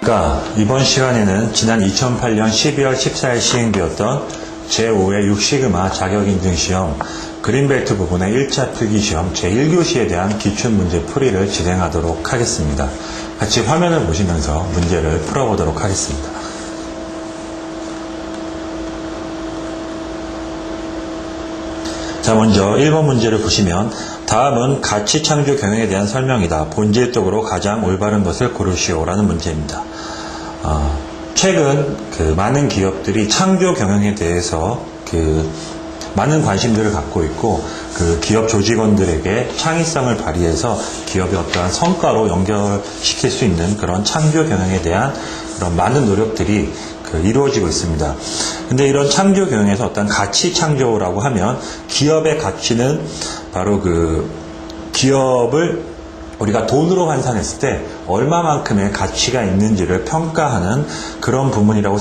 안녕하십니까. 이번 시간에는 지난 2008년 12월 14일 시행되었던 제5회 6시그마 자격인증시험 그린벨트 부분의 1차 필기시험 제1교시에 대한 기출문제 풀이를 진행하도록 하겠습니다. 같이 화면을 보시면서 문제를 풀어보도록 하겠습니다. 자, 먼저 1번 문제를 보시면 다음은 가치 창조 경영에 대한 설명이다. 본질적으로 가장 올바른 것을 고르시오라는 문제입니다. 최근 많은 기업들이 창조 경영에 대해서 많은 관심들을 갖고 있고 기업 조직원들에게 창의성을 발휘해서 기업의 어떠한 성과로 연결시킬 수 있는 그런 창조 경영에 대한 그런 많은 노력들이 이루어지고 있습니다. 근데 이런 창조 경영에서 어떤 가치 창조라고 하면 기업의 가치는 바로 기업을 우리가 돈으로 환산했을 때 얼마만큼의 가치가 있는지를 평가하는 그런 부분이라고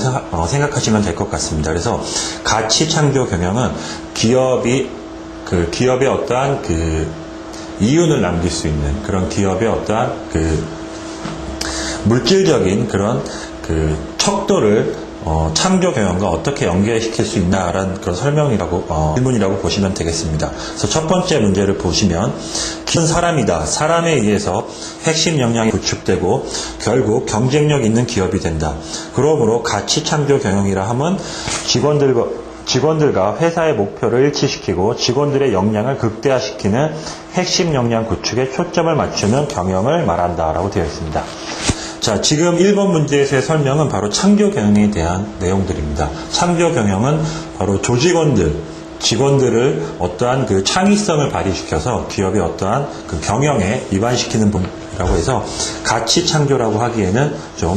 생각하시면 될 것 같습니다. 그래서 가치 창조 경영은 기업의 어떠한 이윤을 남길 수 있는 그런 기업의 어떠한 물질적인 그런 척도를 창조 경영과 어떻게 연계시킬 수 있나라는 그런 질문이라고 보시면 되겠습니다. 그래서 첫 번째 문제를 보시면 기업은 사람이다. 사람에 의해서 핵심 역량이 구축되고 결국 경쟁력 있는 기업이 된다. 그러므로 가치 창조 경영이라 함은 직원들과 회사의 목표를 일치시키고 직원들의 역량을 극대화시키는 핵심 역량 구축에 초점을 맞추는 경영을 말한다라고 되어 있습니다. 자, 지금 1번 문제에서의 설명은 바로 창조 경영에 대한 내용들입니다. 창조 경영은 바로 직원들을 어떠한 창의성을 발휘시켜서 기업의 어떠한 경영에 입안시키는 부분이라고 해서 가치 창조라고 하기에는 좀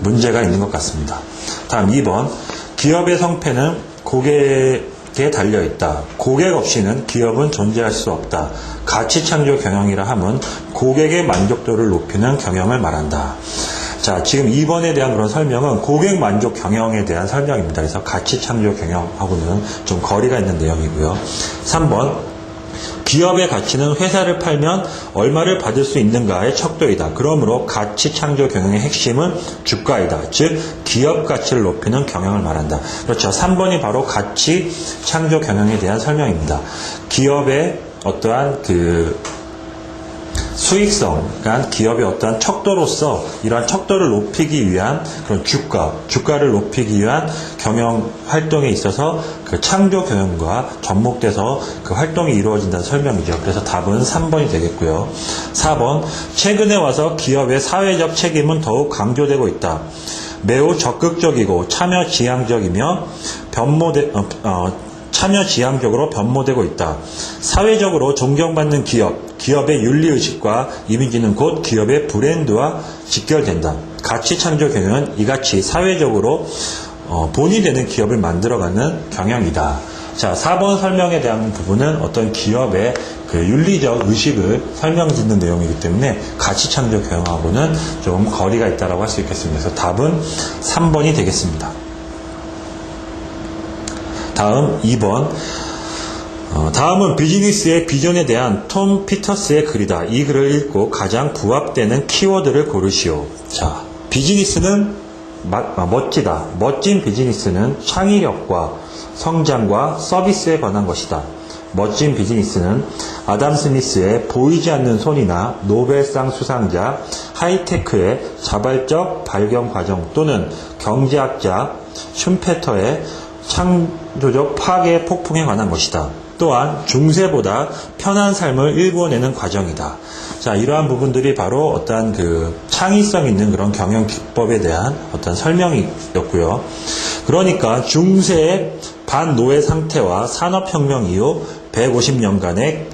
문제가 있는 것 같습니다. 다음 2번, 기업의 성패는 고객에 달려있다. 고객 없이는 기업은 존재할 수 없다. 가치 창조 경영이라 함은 고객의 만족도를 높이는 경영을 말한다. 자, 지금 2번에 대한 그런 설명은 고객 만족 경영에 대한 설명입니다. 그래서 가치 창조 경영하고는 좀 거리가 있는 내용이고요. 3번, 기업의 가치는 회사를 팔면 얼마를 받을 수 있는가의 척도이다. 그러므로 가치 창조 경영의 핵심은 주가이다. 즉 기업 가치를 높이는 경영을 말한다. 그렇죠. 3번이 바로 가치 창조 경영에 대한 설명입니다. 기업의 어떠한 수익성, 그러니까 기업의 어떠한 척도로서 이러한 척도를 높이기 위한 그런 주가를 높이기 위한 경영 활동에 있어서 창조 경영과 접목돼서 활동이 이루어진다는 설명이죠. 그래서 답은 3번이 되겠고요. 4번, 최근에 와서 기업의 사회적 책임은 더욱 강조되고 있다. 매우 적극적이고 참여지향적으로 변모되고 있다. 사회적으로 존경받는 기업의 윤리의식과 이미지는 곧 기업의 브랜드와 직결된다. 가치 창조 경영은 이같이 사회적으로 본이 되는 기업을 만들어가는 경영이다. 자, 4번 설명에 대한 부분은 어떤 기업의 윤리적 의식을 설명짓는 내용이기 때문에 가치 창조 경영하고는 좀 거리가 있다고 할 수 있겠습니다. 그래서 답은 3번이 되겠습니다. 다음 2번, 다음은 비즈니스의 비전에 대한 톰 피터스의 글이다. 이 글을 읽고 가장 부합되는 키워드를 고르시오. 자, 비즈니스는 멋지다. 멋진 비즈니스는 창의력과 성장과 서비스에 관한 것이다. 멋진 비즈니스는 아담 스미스의 보이지 않는 손이나 노벨상 수상자 하이테크의 자발적 발견 과정 또는 경제학자 슈페터의 창조적 파괴 폭풍에 관한 것이다. 또한 중세보다 편한 삶을 일구어내는 과정이다. 자, 이러한 부분들이 바로 어떠한 창의성 있는 그런 경영 기법에 대한 어떤 설명이었고요. 그러니까 중세의 반노예 상태와 산업혁명 이후 150년간의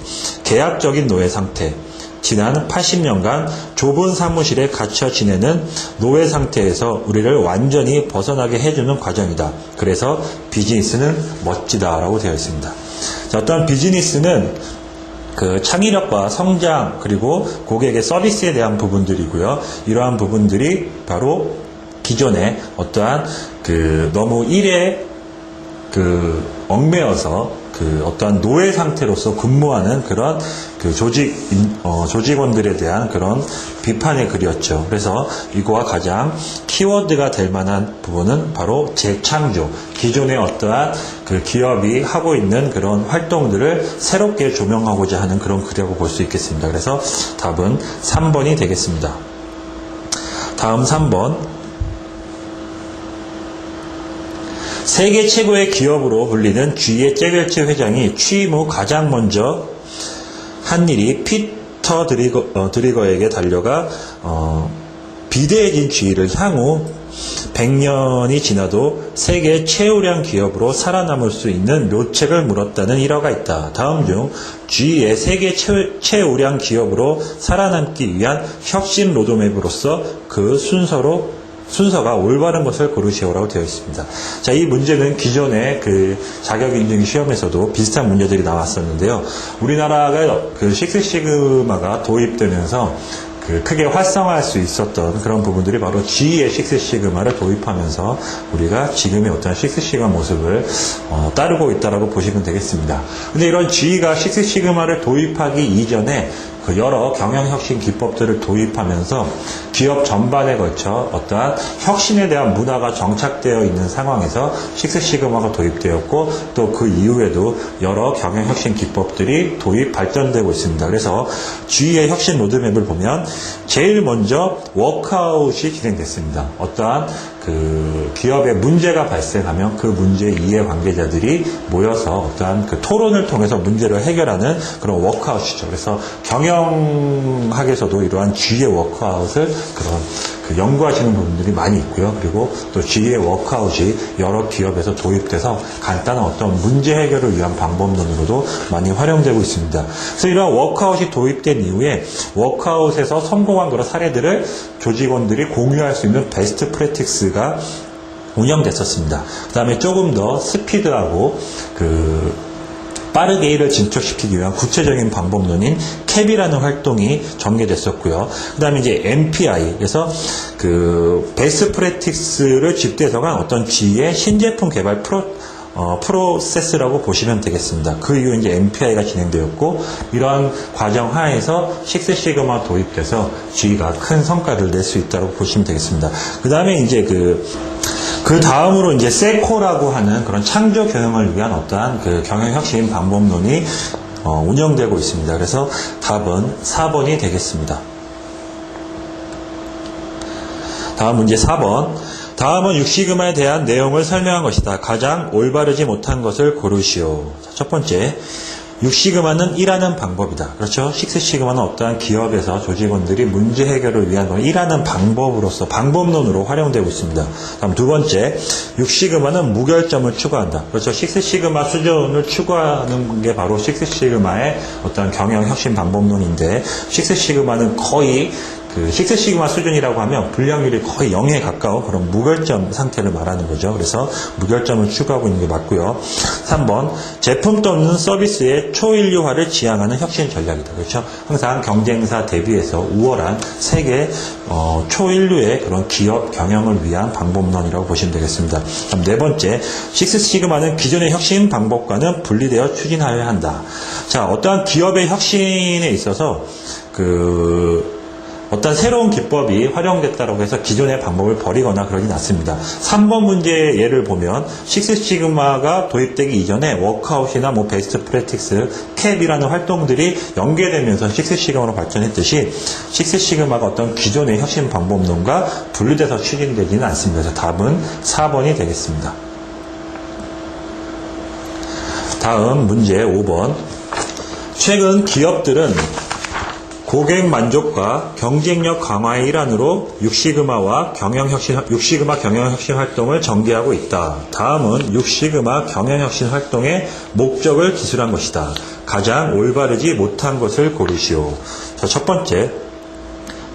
계약적인 노예 상태, 지난 80년간 좁은 사무실에 갇혀 지내는 노예 상태에서 우리를 완전히 벗어나게 해주는 과정이다. 그래서 비즈니스는 멋지다라고 되어 있습니다. 자, 어떤 비즈니스는 창의력과 성장 그리고 고객의 서비스에 대한 부분들이고요. 이러한 부분들이 바로 기존에 어떠한 너무 일에 얽매여서 어떠한 노예 상태로서 근무하는 그런 조직원들에 대한 그런 비판의 글이었죠. 그래서 이거와 가장 키워드가 될 만한 부분은 바로 재창조, 기존의 어떠한 기업이 하고 있는 그런 활동들을 새롭게 조명하고자 하는 그런 글이라고 볼 수 있겠습니다. 그래서 답은 3번이 되겠습니다. 다음 3번. 세계 최고의 기업으로 불리는 GE의 잭웰치 회장이 취임 후 가장 먼저 한 일이 피터 드리거에게 달려가 비대해진 GE를 향후 100년이 지나도 세계 최우량 기업으로 살아남을 수 있는 묘책을 물었다는 일화가 있다. 다음 중 GE의 세계 최우량 기업으로 살아남기 위한 혁신 로드맵으로서 그 순서가 올바른 것을 고르시오라고 되어 있습니다. 자, 이 문제는 기존의 자격인증 시험에서도 비슷한 문제들이 나왔었는데요. 우리나라가 식스시그마가 도입되면서 크게 활성화할 수 있었던 그런 부분들이 바로 GE의 식스시그마를 도입하면서 우리가 지금의 어떤 식스시그마 모습을 따르고 있다라고 보시면 되겠습니다. 근데 이런 GE가 식스시그마를 도입하기 이전에 여러 경영혁신 기법들을 도입하면서 기업 전반에 걸쳐 어떠한 혁신에 대한 문화가 정착되어 있는 상황에서 식스시그마가 도입되었고 또 그 이후에도 여러 경영혁신 기법들이 발전되고 있습니다. 그래서 GE의 혁신 로드맵을 보면 제일 먼저 워크아웃이 진행됐습니다. 어떠한 기업에 문제가 발생하면 그 문제 이해 관계자들이 모여서 어떠한 토론을 통해서 문제를 해결하는 그런 워크아웃이죠. 그래서 경영학에서도 이러한 GE의 워크아웃을 연구하시는 부분들이 많이 있고요. 그리고 또 GE의 워크아웃이 여러 기업에서 도입돼서 간단한 어떤 문제 해결을 위한 방법론으로도 많이 활용되고 있습니다. 그래서 이러한 워크아웃이 도입된 이후에 워크아웃에서 성공한 그런 사례들을 조직원들이 공유할 수 있는 베스트 프랙티스가 운영됐었습니다. 그 다음에 조금 더 스피드하고 빠르게 일을 진척시키기 위한 구체적인 방법론인 캡이라는 활동이 전개됐었고요. 그 다음에 이제 MPI, 그래서 베스트 프랙티스를 집대성한 어떤 GE의 신제품 개발 프로세스라고 보시면 되겠습니다. 그 이후 이제 MPI가 진행되었고, 이러한 과정 하에서 식스시그마 도입돼서 GE가 큰 성과를 낼 수 있다고 보시면 되겠습니다. 그 다음에 이제 그 다음으로 이제 세코라고 하는 그런 창조 경영을 위한 어떠한 경영혁신 방법론이 운영되고 있습니다. 그래서 답은 4번이 되겠습니다. 다음 문제 4번. 다음은 6시그마에 대한 내용을 설명한 것이다. 가장 올바르지 못한 것을 고르시오. 첫 번째, 6시그마는 일하는 방법이다. 그렇죠? 6시그마는 어떠한 기업에서 조직원들이 문제 해결을 위한 일하는 방법으로서 방법론으로 활용되고 있습니다. 다음 두 번째, 6시그마는 무결점을 추구한다. 그렇죠? 6시그마 수준을 추구하는 게 바로 6시그마의 어떠한 경영혁신 방법론인데, 6시그마는 거의 식스시그마 수준이라고 하면 불량률이 거의 0에 가까운 그런 무결점 상태를 말하는 거죠. 그래서 무결점을 추구하고 있는 게 맞고요. 3번, 제품 또는 서비스의 초인류화를 지향하는 혁신 전략이다. 그렇죠? 항상 경쟁사 대비해서 우월한 세계 초인류의 그런 기업 경영을 위한 방법론이라고 보시면 되겠습니다. 그럼 네 번째, 식스시그마는 기존의 혁신 방법과는 분리되어 추진하여야 한다. 자, 어떠한 기업의 혁신에 있어서 어떤 새로운 기법이 활용됐다고 해서 기존의 방법을 버리거나 그러진 않습니다. 3번 문제의 예를 보면 식스시그마가 도입되기 이전에 워크아웃이나 베스트 프랙티스, 캡이라는 활동들이 연계되면서 식스시그마로 발전했듯이 식스시그마가 어떤 기존의 혁신 방법론과 분리돼서 추진되지는 않습니다. 그래서 답은 4번이 되겠습니다. 다음 문제 5번. 최근 기업들은 고객 만족과 경쟁력 강화의 일환으로 6시그마 경영혁신 활동을 전개하고 있다. 다음은 6시그마 경영혁신 활동의 목적을 기술한 것이다. 가장 올바르지 못한 것을 고르시오. 자, 첫 번째,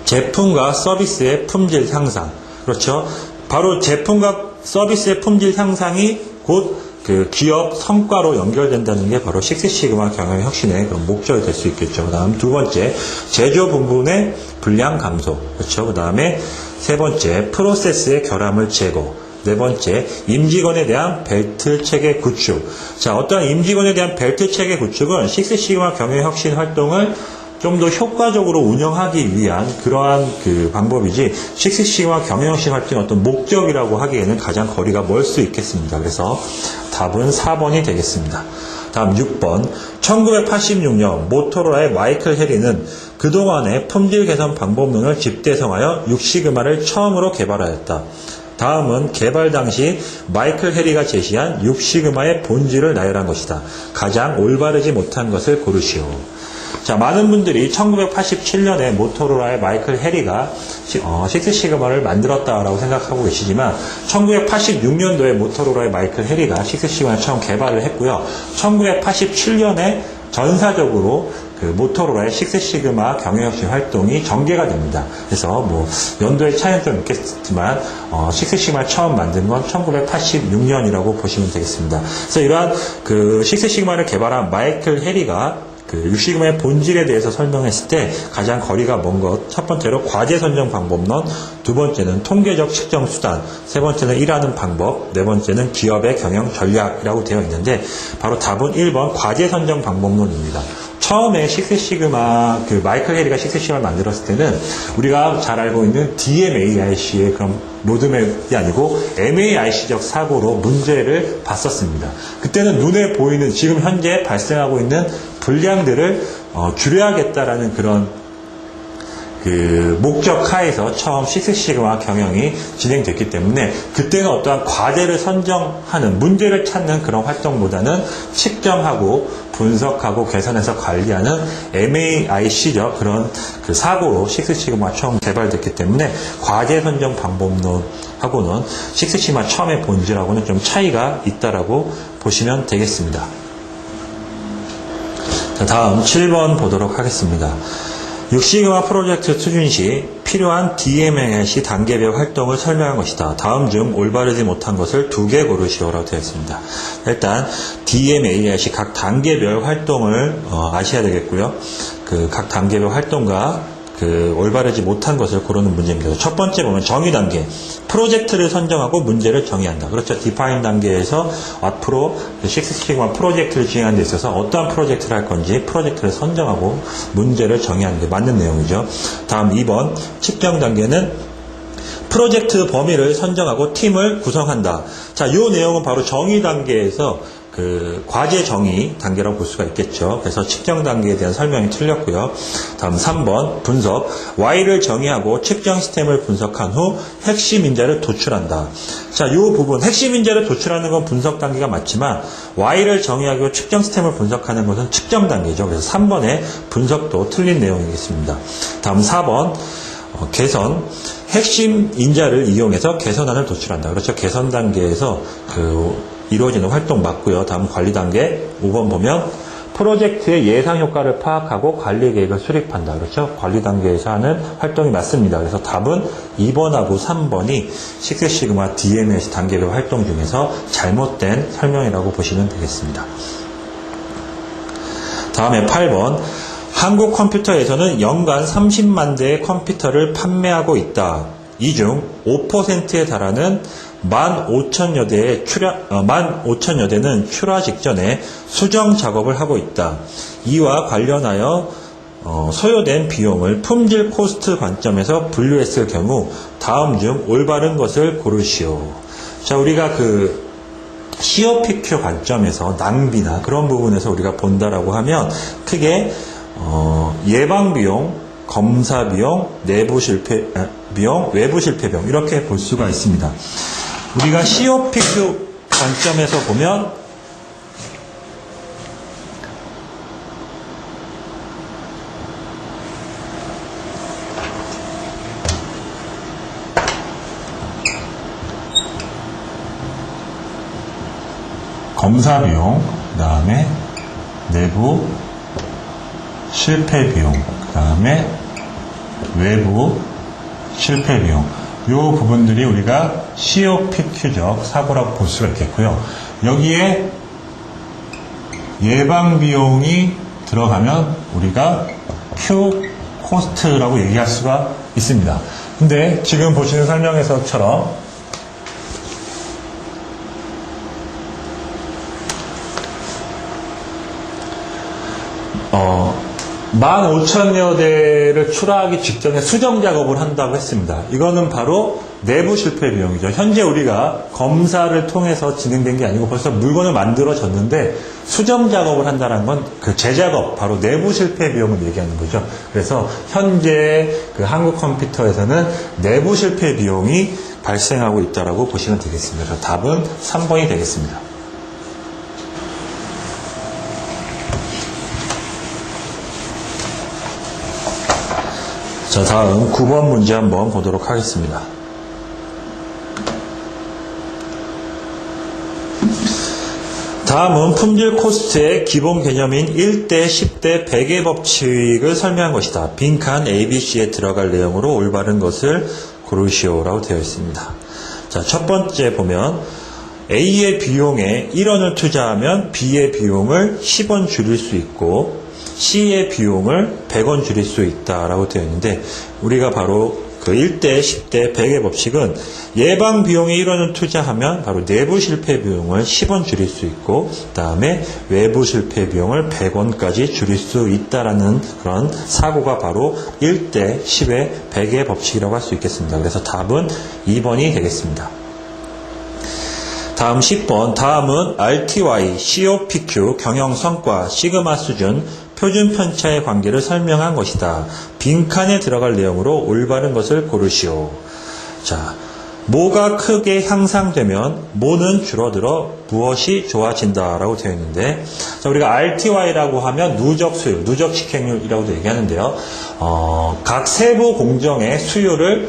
제품과 서비스의 품질 향상. 그렇죠? 바로 제품과 서비스의 품질 향상이 곧 기업 성과로 연결된다는 게 바로 식스시그마 경영혁신의 그런 목적이 될 수 있겠죠. 그 다음 두 번째, 제조 부분의 불량 감소. 그렇죠. 그 다음에 세 번째, 프로세스의 결함을 제거. 네 번째, 임직원에 대한 벨트 체계 구축. 자, 어떠한 임직원에 대한 벨트 체계 구축은 식스시그마 경영혁신 활동을 좀 더 효과적으로 운영하기 위한 그러한 그 방법이지, 식스시그마 경영혁신 활동의 어떤 목적이라고 하기에는 가장 거리가 멀 수 있겠습니다. 그래서 답은 4번이 되겠습니다. 다음 6번. 1986년 모토로라의 마이클 해리는 그동안의 품질 개선 방법론을 집대성하여 6시그마를 처음으로 개발하였다. 다음은 개발 당시 마이클 해리가 제시한 6시그마의 본질을 나열한 것이다. 가장 올바르지 못한 것을 고르시오. 자, 많은 분들이 1987년에 모토로라의 마이클 해리가 식스시그마를 만들었다라고 생각하고 계시지만 1986년도에 모토로라의 마이클 해리가 식스시그마를 처음 개발을 했고요. 1987년에 전사적으로 그 모토로라의 식스시그마 경영혁신 활동이 전개가 됩니다. 그래서 뭐 연도의 차이는 좀 있겠지만 식스시그마를 처음 만든 건 1986년이라고 보시면 되겠습니다. 그래서 이러한 그 식스시그마를 개발한 마이클 해리가 그 6시그마의 본질에 대해서 설명했을 때 가장 거리가 먼 것, 첫 번째로 과제 선정 방법론, 두 번째는 통계적 측정 수단, 세 번째는 일하는 방법, 네 번째는 기업의 경영 전략이라고 되어 있는데 바로 답은 1번 과제 선정 방법론입니다. 처음에 식스시그마, 그 마이클 해리가 식스시그마를 만들었을 때는 우리가 잘 알고 있는 DMAIC의 그런 로드맵이 아니고 MAIC적 사고로 문제를 봤었습니다. 그때는 눈에 보이는 지금 현재 발생하고 있는 불량들을 줄여야겠다라는 그런 그 목적 하에서 처음 식스시그마 경영이 진행됐기 때문에 그때는 어떠한 과제를 선정하는, 문제를 찾는 그런 활동보다는 측정하고 분석하고 개선해서 관리하는 MAIC적 그런 그 사고로 식스시그마 처음 개발됐기 때문에 과제 선정 방법론하고는 식스시그마 처음의 본질하고는 좀 차이가 있다라고 보시면 되겠습니다. 자, 다음 7번 보도록 하겠습니다. 6시그마 프로젝트 추진 시 필요한 DMAIC 단계별 활동을 설명한 것이다. 다음 중 올바르지 못한 것을 2개 고르시오라고 되어 있습니다. 일단 DMAIC 각 단계별 활동을 아셔야 되겠고요. 그 각 단계별 활동과 그 올바르지 못한 것을 고르는 문제입니다. 첫 번째 보면 정의 단계, 프로젝트를 선정하고 문제를 정의한다. 그렇죠. 디파인 단계에서 앞으로 식스시그마 프로젝트를 진행하는 데 있어서 어떠한 프로젝트를 할 건지 프로젝트를 선정하고 문제를 정의하는 게 맞는 내용이죠. 다음 2번 측정 단계는 프로젝트 범위를 선정하고 팀을 구성한다. 자, 이 내용은 바로 정의 단계에서 그 과제 정의 단계라고 볼 수가 있겠죠. 그래서 측정 단계에 대한 설명이 틀렸고요. 다음 3번 분석, Y를 정의하고 측정 시스템을 분석한 후 핵심 인자를 도출한다. 자, 이 부분 핵심 인자를 도출하는 건 분석 단계가 맞지만 Y를 정의하고 측정 시스템을 분석하는 것은 측정 단계죠. 그래서 3번의 분석도 틀린 내용이겠습니다. 다음 4번 개선, 핵심 인자를 이용해서 개선안을 도출한다. 그렇죠. 개선 단계에서 이루어지는 활동 맞고요. 다음 관리 단계 5번 보면 프로젝트의 예상 효과를 파악하고 관리 계획을 수립한다. 그렇죠. 관리 단계에서 하는 활동이 맞습니다. 그래서 답은 2번하고 3번이 식스시그마 DMS 단계별 활동 중에서 잘못된 설명이라고 보시면 되겠습니다. 다음에 8번 한국 컴퓨터에서는 연간 30만 대의 컴퓨터를 판매하고 있다. 이 중 5%에 달하는 15,000여 대는 출하 직전에 수정 작업을 하고 있다. 이와 관련하여 소요된 비용을 품질 코스트 관점에서 분류했을 경우 다음 중 올바른 것을 고르시오. 자, 우리가 COPQ 관점에서 낭비나 그런 부분에서 우리가 본다라고 하면 크게 예방 비용, 검사 비용, 내부 실패 비용, 외부 실패 비용 이렇게 볼 수가 있습니다. 우리가 COPQ 관점에서 보면 검사 비용, 그 다음에 내부 실패 비용, 그 다음에 외부 실패 비용, 이 부분들이 우리가 COPQ적 사고라고 볼 수가 있겠고요. 여기에 예방 비용이 들어가면 우리가 Q 코스트라고 얘기할 수가 있습니다. 근데 지금 보시는 설명에서처럼 15,000여 대를 출하하기 직전에 수정 작업을 한다고 했습니다. 이거는 바로 내부 실패 비용이죠. 현재 우리가 검사를 통해서 진행된 게 아니고 벌써 물건을 만들어졌는데 수정 작업을 한다는 건 그 재작업, 바로 내부 실패 비용을 얘기하는 거죠. 그래서 현재 그 한국컴퓨터에서는 내부 실패 비용이 발생하고 있다고 보시면 되겠습니다. 그래서 답은 3번이 되겠습니다. 자, 다음 9번 문제 한번 보도록 하겠습니다. 다음은 품질 코스트의 기본 개념인 1대 10대 100의 법칙을 설명한 것이다. 빈칸 ABC에 들어갈 내용으로 올바른 것을 고르시오라고 되어 있습니다. 자, 첫 번째 보면 A의 비용에 1원을 투자하면 B의 비용을 10원 줄일 수 있고 C의 비용을 100원 줄일 수 있다라고 되어 있는데, 우리가 바로 그 1대 10대 100의 법칙은 예방 비용에 1원을 투자하면 바로 내부 실패 비용을 10원 줄일 수 있고, 그 다음에 외부 실패 비용을 100원까지 줄일 수 있다라는 그런 사고가 바로 1대 10의 100의 법칙이라고 할 수 있겠습니다. 그래서 답은 2번이 되겠습니다. 다음 10번, 다음은 RTY, COPQ, 경영 성과, 시그마 수준, 표준 편차의 관계를 설명한 것이다. 빈칸에 들어갈 내용으로 올바른 것을 고르시오. 자, 뭐가 크게 향상되면 뭐는 줄어들어 무엇이 좋아진다라고 되어 있는데, 자, 우리가 RTY라고 하면 누적 수율, 누적 직행률이라고도 얘기하는데요. 각 세부 공정의 수율을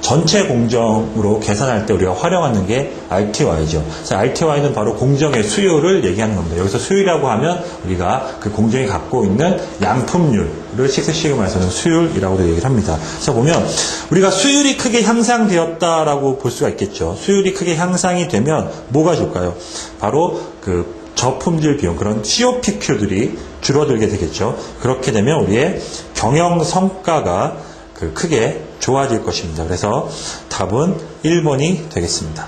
전체 공정으로 계산할 때 우리가 활용하는 게 RTY죠. 그래서 RTY는 바로 공정의 수율을 얘기하는 겁니다. 여기서 수율이라고 하면 우리가 그 공정이 갖고 있는 양품률을 식스시그마에서는 수율이라고도 얘기를 합니다. 그래서 보면 우리가 수율이 크게 향상되었다라고 볼 수가 있겠죠. 수율이 크게 향상이 되면 뭐가 줄까요? 바로 그 저품질 비용, 그런 COPQ들이 줄어들게 되겠죠. 그렇게 되면 우리의 경영 성과가 크게 좋아질 것입니다. 그래서 답은 1번이 되겠습니다.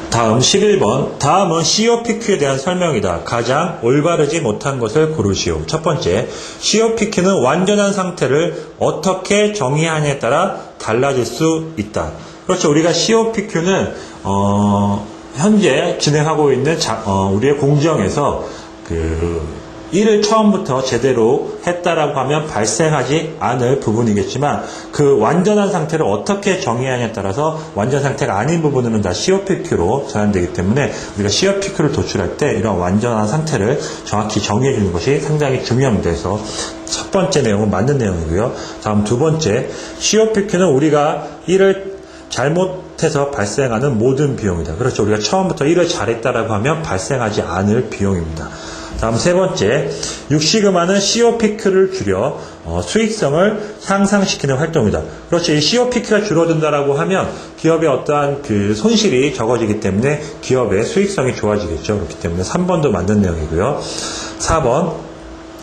다음 11번, 다음은 COPQ에 대한 설명이다. 가장 올바르지 못한 것을 고르시오. 첫 번째, COPQ는 완전한 상태를 어떻게 정의하냐에 따라 달라질 수 있다. 그렇죠. 우리가 COPQ는 현재 진행하고 있는 우리의 공정에서 일을 처음부터 제대로 했다라고 하면 발생하지 않을 부분이겠지만, 그 완전한 상태를 어떻게 정의하냐에 따라서 완전 상태가 아닌 부분은 다 COPQ로 전환되기 때문에 우리가 COPQ를 도출할 때 이런 완전한 상태를 정확히 정의해 주는 것이 상당히 중요합니다. 그래서 첫 번째 내용은 맞는 내용이고요. 다음 두 번째, COPQ는 우리가 일을 잘못해서 발생하는 모든 비용이다. 그렇죠. 우리가 처음부터 일을 잘했다라고 하면 발생하지 않을 비용입니다. 다음 세 번째, 6시그마는 COPQ를 줄여 수익성을 향상시키는 활동이다. 그렇죠. 이 COPQ가 줄어든다라고 하면 기업의 어떠한 그 손실이 적어지기 때문에 기업의 수익성이 좋아지겠죠. 그렇기 때문에 3번도 맞는 내용이고요. 4번,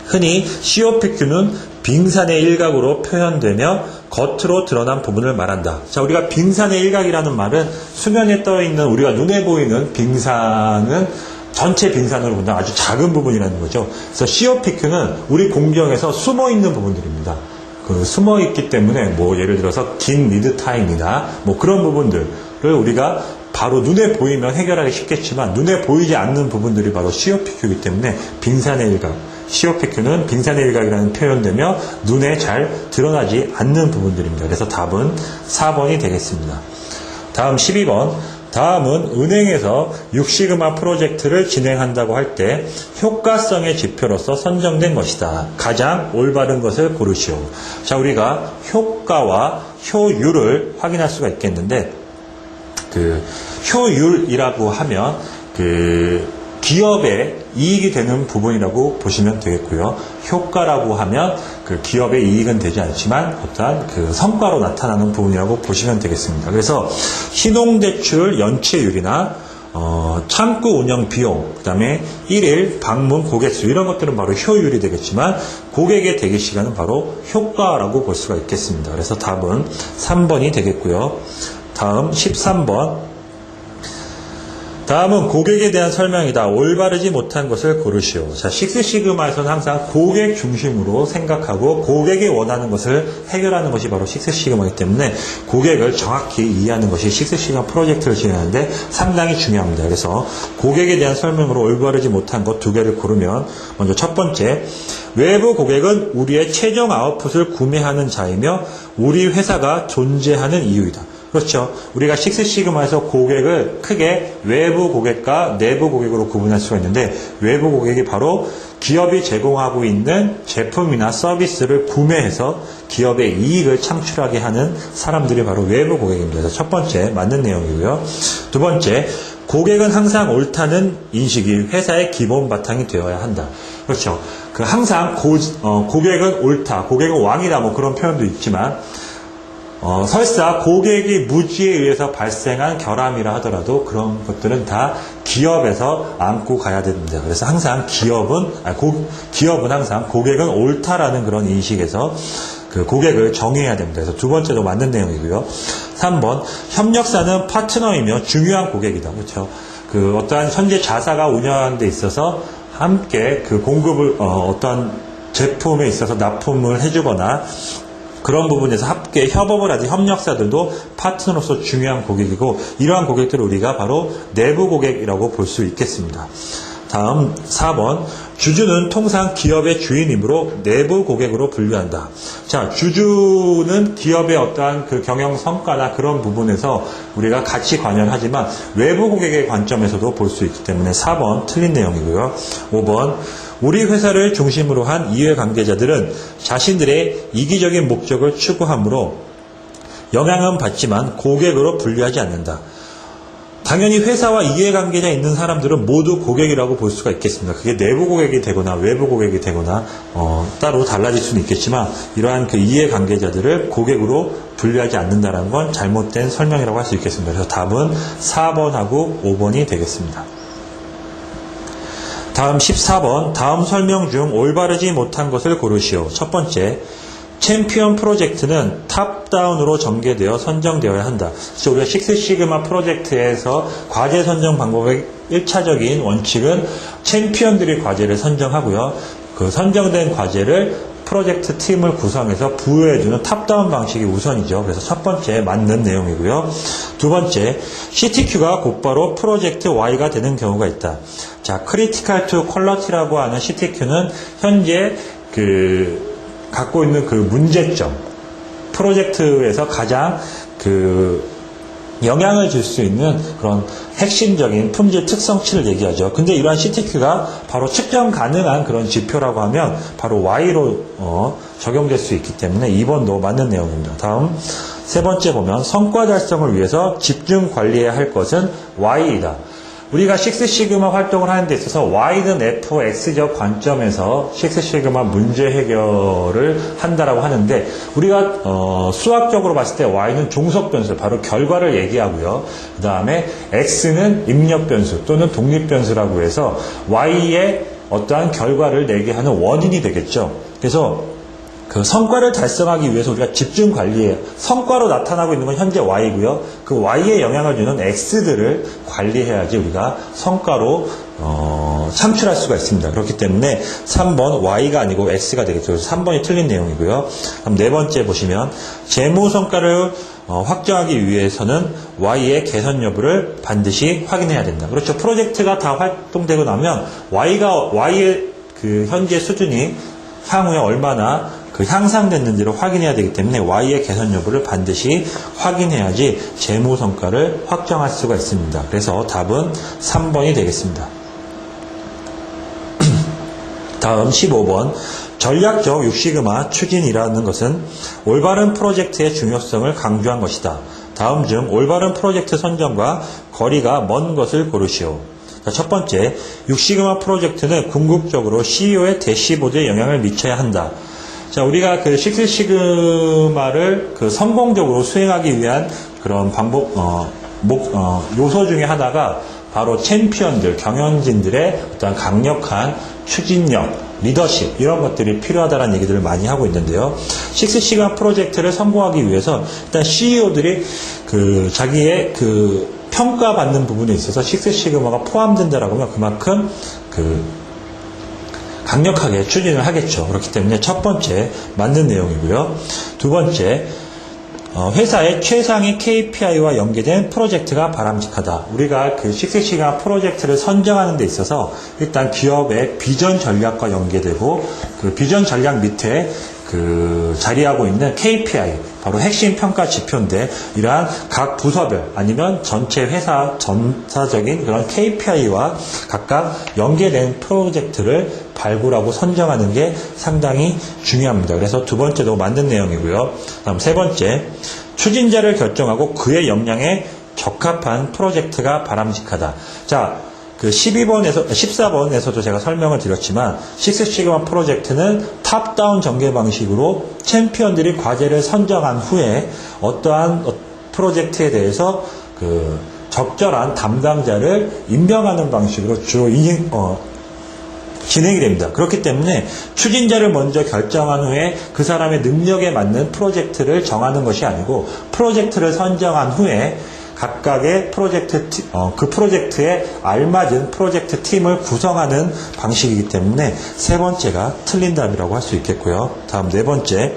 흔히 COPQ는 빙산의 일각으로 표현되며 겉으로 드러난 부분을 말한다. 자, 우리가 빙산의 일각이라는 말은 수면에 떠 있는 우리가 눈에 보이는 빙산은 전체 빙산으로 본다면 아주 작은 부분이라는 거죠. 그래서 COPQ는 우리 공정에서 숨어 있는 부분들입니다. 숨어 있기 때문에 예를 들어서 긴 리드 타임이나 그런 부분들을 우리가 바로 눈에 보이면 해결하기 쉽겠지만 눈에 보이지 않는 부분들이 바로 COPQ이기 때문에 빙산의 일각, COPQ는 빙산의 일각이라는 표현되며 눈에 잘 드러나지 않는 부분들입니다. 그래서 답은 4번이 되겠습니다. 다음 12번, 다음은 은행에서 6시그마 프로젝트를 진행한다고 할 때 효과성의 지표로서 선정된 것이다. 가장 올바른 것을 고르시오. 자, 우리가 효과와 효율을 확인할 수가 있겠는데, 효율이라고 하면 기업의 이익이 되는 부분이라고 보시면 되겠고요. 효과라고 하면 기업의 이익은 되지 않지만 어떠한 성과로 나타나는 부분이라고 보시면 되겠습니다. 그래서 신용대출 연체율이나 창구 운영 비용, 그 다음에 1일 방문 고객수, 이런 것들은 바로 효율이 되겠지만 고객의 대기 시간은 바로 효과라고 볼 수가 있겠습니다. 그래서 답은 3번이 되겠고요. 다음 13번, 다음은 고객에 대한 설명이다. 올바르지 못한 것을 고르시오. 자, 식스시그마에서는 항상 고객 중심으로 생각하고 고객이 원하는 것을 해결하는 것이 바로 식스시그마이기 때문에 고객을 정확히 이해하는 것이 식스시그마 프로젝트를 진행하는데 상당히 중요합니다. 그래서 고객에 대한 설명으로 올바르지 못한 것 두 개를 고르면 먼저 첫 번째, 외부 고객은 우리의 최종 아웃풋을 구매하는 자이며 우리 회사가 존재하는 이유이다. 그렇죠. 우리가 식스시그마에서 고객을 크게 외부 고객과 내부 고객으로 구분할 수가 있는데 외부 고객이 바로 기업이 제공하고 있는 제품이나 서비스를 구매해서 기업의 이익을 창출하게 하는 사람들이 바로 외부 고객입니다. 그래서 첫 번째 맞는 내용이고요. 두 번째, 고객은 항상 옳다는 인식이 회사의 기본 바탕이 되어야 한다. 그렇죠. 그 항상 고객은 옳다, 고객은 왕이다 뭐 그런 표현도 있지만 설사 고객이 무지에 의해서 발생한 결함이라 하더라도 그런 것들은 다 기업에서 안고 가야 됩니다. 그래서 항상 기업은 항상 고객은 옳다라는 그런 인식에서 그 고객을 정의해야 됩니다. 그래서 두 번째도 맞는 내용이고요. 3번, 협력사는 파트너이며 중요한 고객이다. 그렇죠. 그 어떠한 현재 자사가 운영하는 데 있어서 함께 그 공급을 어떠한 제품에 있어서 납품을 해주거나 그런 부분에서 함께 협업을 하는 협력사들도 파트너로서 중요한 고객이고 이러한 고객들을 우리가 바로 내부 고객이라고 볼 수 있겠습니다. 다음 4번, 주주는 통상 기업의 주인이므로 내부 고객으로 분류한다. 자, 주주는 기업의 어떠한 그 경영 성과나 그런 부분에서 우리가 같이 관여하지만 외부 고객의 관점에서도 볼 수 있기 때문에 4번 틀린 내용이고요. 5번, 우리 회사를 중심으로 한 이해관계자들은 자신들의 이기적인 목적을 추구하므로 영향은 받지만 고객으로 분류하지 않는다. 당연히 회사와 이해관계자 있는 사람들은 모두 고객이라고 볼 수가 있겠습니다. 그게 내부 고객이 되거나 외부 고객이 되거나 따로 달라질 수는 있겠지만 이러한 그 이해관계자들을 고객으로 분류하지 않는다는 건 잘못된 설명이라고 할 수 있겠습니다. 그래서 답은 4번하고 5번이 되겠습니다. 다음 14번, 다음 설명 중 올바르지 못한 것을 고르시오. 첫 번째, 챔피언 프로젝트는 탑다운으로 전개되어 선정되어야 한다. 그래서 우리가 식스시그마 프로젝트에서 과제 선정 방법의 1차적인 원칙은 챔피언들이 과제를 선정하고요. 그 선정된 과제를 프로젝트 팀을 구성해서 부여해주는 탑다운 방식이 우선이죠. 그래서 첫 번째 맞는 내용이고요. 두 번째, CTQ가 곧바로 프로젝트 Y가 되는 경우가 있다. 자, 크리티컬 투 퀄러티라고 하는 CTQ는 현재 갖고 있는 그 문제점, 프로젝트에서 가장 영향을 줄 수 있는 그런 핵심적인 품질 특성치를 얘기하죠. 근데 이러한 CTQ가 바로 측정 가능한 그런 지표라고 하면 바로 Y로 적용될 수 있기 때문에 2번도 맞는 내용입니다. 다음 세 번째 보면 성과 달성을 위해서 집중 관리해야 할 것은 Y이다. 우리가 식스시그마 활동을 하는 데 있어서 Y는 F, X적 관점에서 식스시그마 문제 해결을 한다라고 하는데 우리가 수학적으로 봤을 때 Y는 종속 변수, 바로 결과를 얘기하고요. 그 다음에 X는 입력 변수 또는 독립 변수라고 해서 Y의 어떠한 결과를 내게 하는 원인이 되겠죠. 그래서 그 성과를 달성하기 위해서 우리가 집중 관리해요. 성과로 나타나고 있는 건 현재 Y고요. 그 Y에 영향을 주는 X들을 관리해야지 우리가 성과로 창출할 수가 있습니다. 그렇기 때문에 3번 Y가 아니고 X가 되겠죠. 그래서 3번이 틀린 내용이고요. 그럼 네 번째 보시면 재무 성과를 확정하기 위해서는 Y의 개선 여부를 반드시 확인해야 된다. 그렇죠. 프로젝트가 다 활동되고 나면 Y의 그 현재 수준이 향후에 얼마나 향상됐는지를 확인해야 되기 때문에 Y의 개선 여부를 반드시 확인해야지 재무 성과를 확정할 수가 있습니다. 그래서 답은 3번이 되겠습니다. 다음 15번, 전략적 6시그마 추진이라는 것은 올바른 프로젝트의 중요성을 강조한 것이다. 다음 중 올바른 프로젝트 선정과 거리가 먼 것을 고르시오. 자, 첫 번째, 6시그마 프로젝트는 궁극적으로 CEO의 대시보드에 영향을 미쳐야 한다. 자, 우리가 그 식스시그마를 성공적으로 수행하기 위한 그런 요소 중에 하나가 바로 챔피언들, 경영진들의 어떤 강력한 추진력, 리더십, 이런 것들이 필요하다는 얘기들을 많이 하고 있는데요. 식스시그마 프로젝트를 성공하기 위해서 일단 CEO들이 자기의 평가받는 부분에 있어서 식스시그마가 포함된다라고 하면 그만큼 강력하게 추진을 하겠죠. 그렇기 때문에 첫 번째 맞는 내용이고요. 두 번째, 회사의 최상위 KPI와 연계된 프로젝트가 바람직하다. 우리가 그 식스시그마 프로젝트를 선정하는 데 있어서 일단 기업의 비전 전략과 연계되고 그 비전 전략 밑에 자리하고 있는 KPI, 바로 핵심 평가 지표인데 이러한 각 부서별 아니면 전체 회사 전사적인 그런 KPI와 각각 연계된 프로젝트를 발굴하고 선정하는 게 상당히 중요합니다. 그래서 두 번째도 맞는 내용이고요. 다음 세 번째, 추진자를 결정하고 그의 역량에 적합한 프로젝트가 바람직하다. 자, 14번에서도 제가 설명을 드렸지만, 식스시그마 프로젝트는 탑다운 전개 방식으로 챔피언들이 과제를 선정한 후에 어떠한 프로젝트에 대해서 적절한 담당자를 임명하는 방식으로 주로 진행이 됩니다. 그렇기 때문에 추진자를 먼저 결정한 후에 그 사람의 능력에 맞는 프로젝트를 정하는 것이 아니고 프로젝트를 선정한 후에 각각의 그 프로젝트에 알맞은 프로젝트 팀을 구성하는 방식이기 때문에 세 번째가 틀린 답이라고 할 수 있겠고요. 다음 네 번째,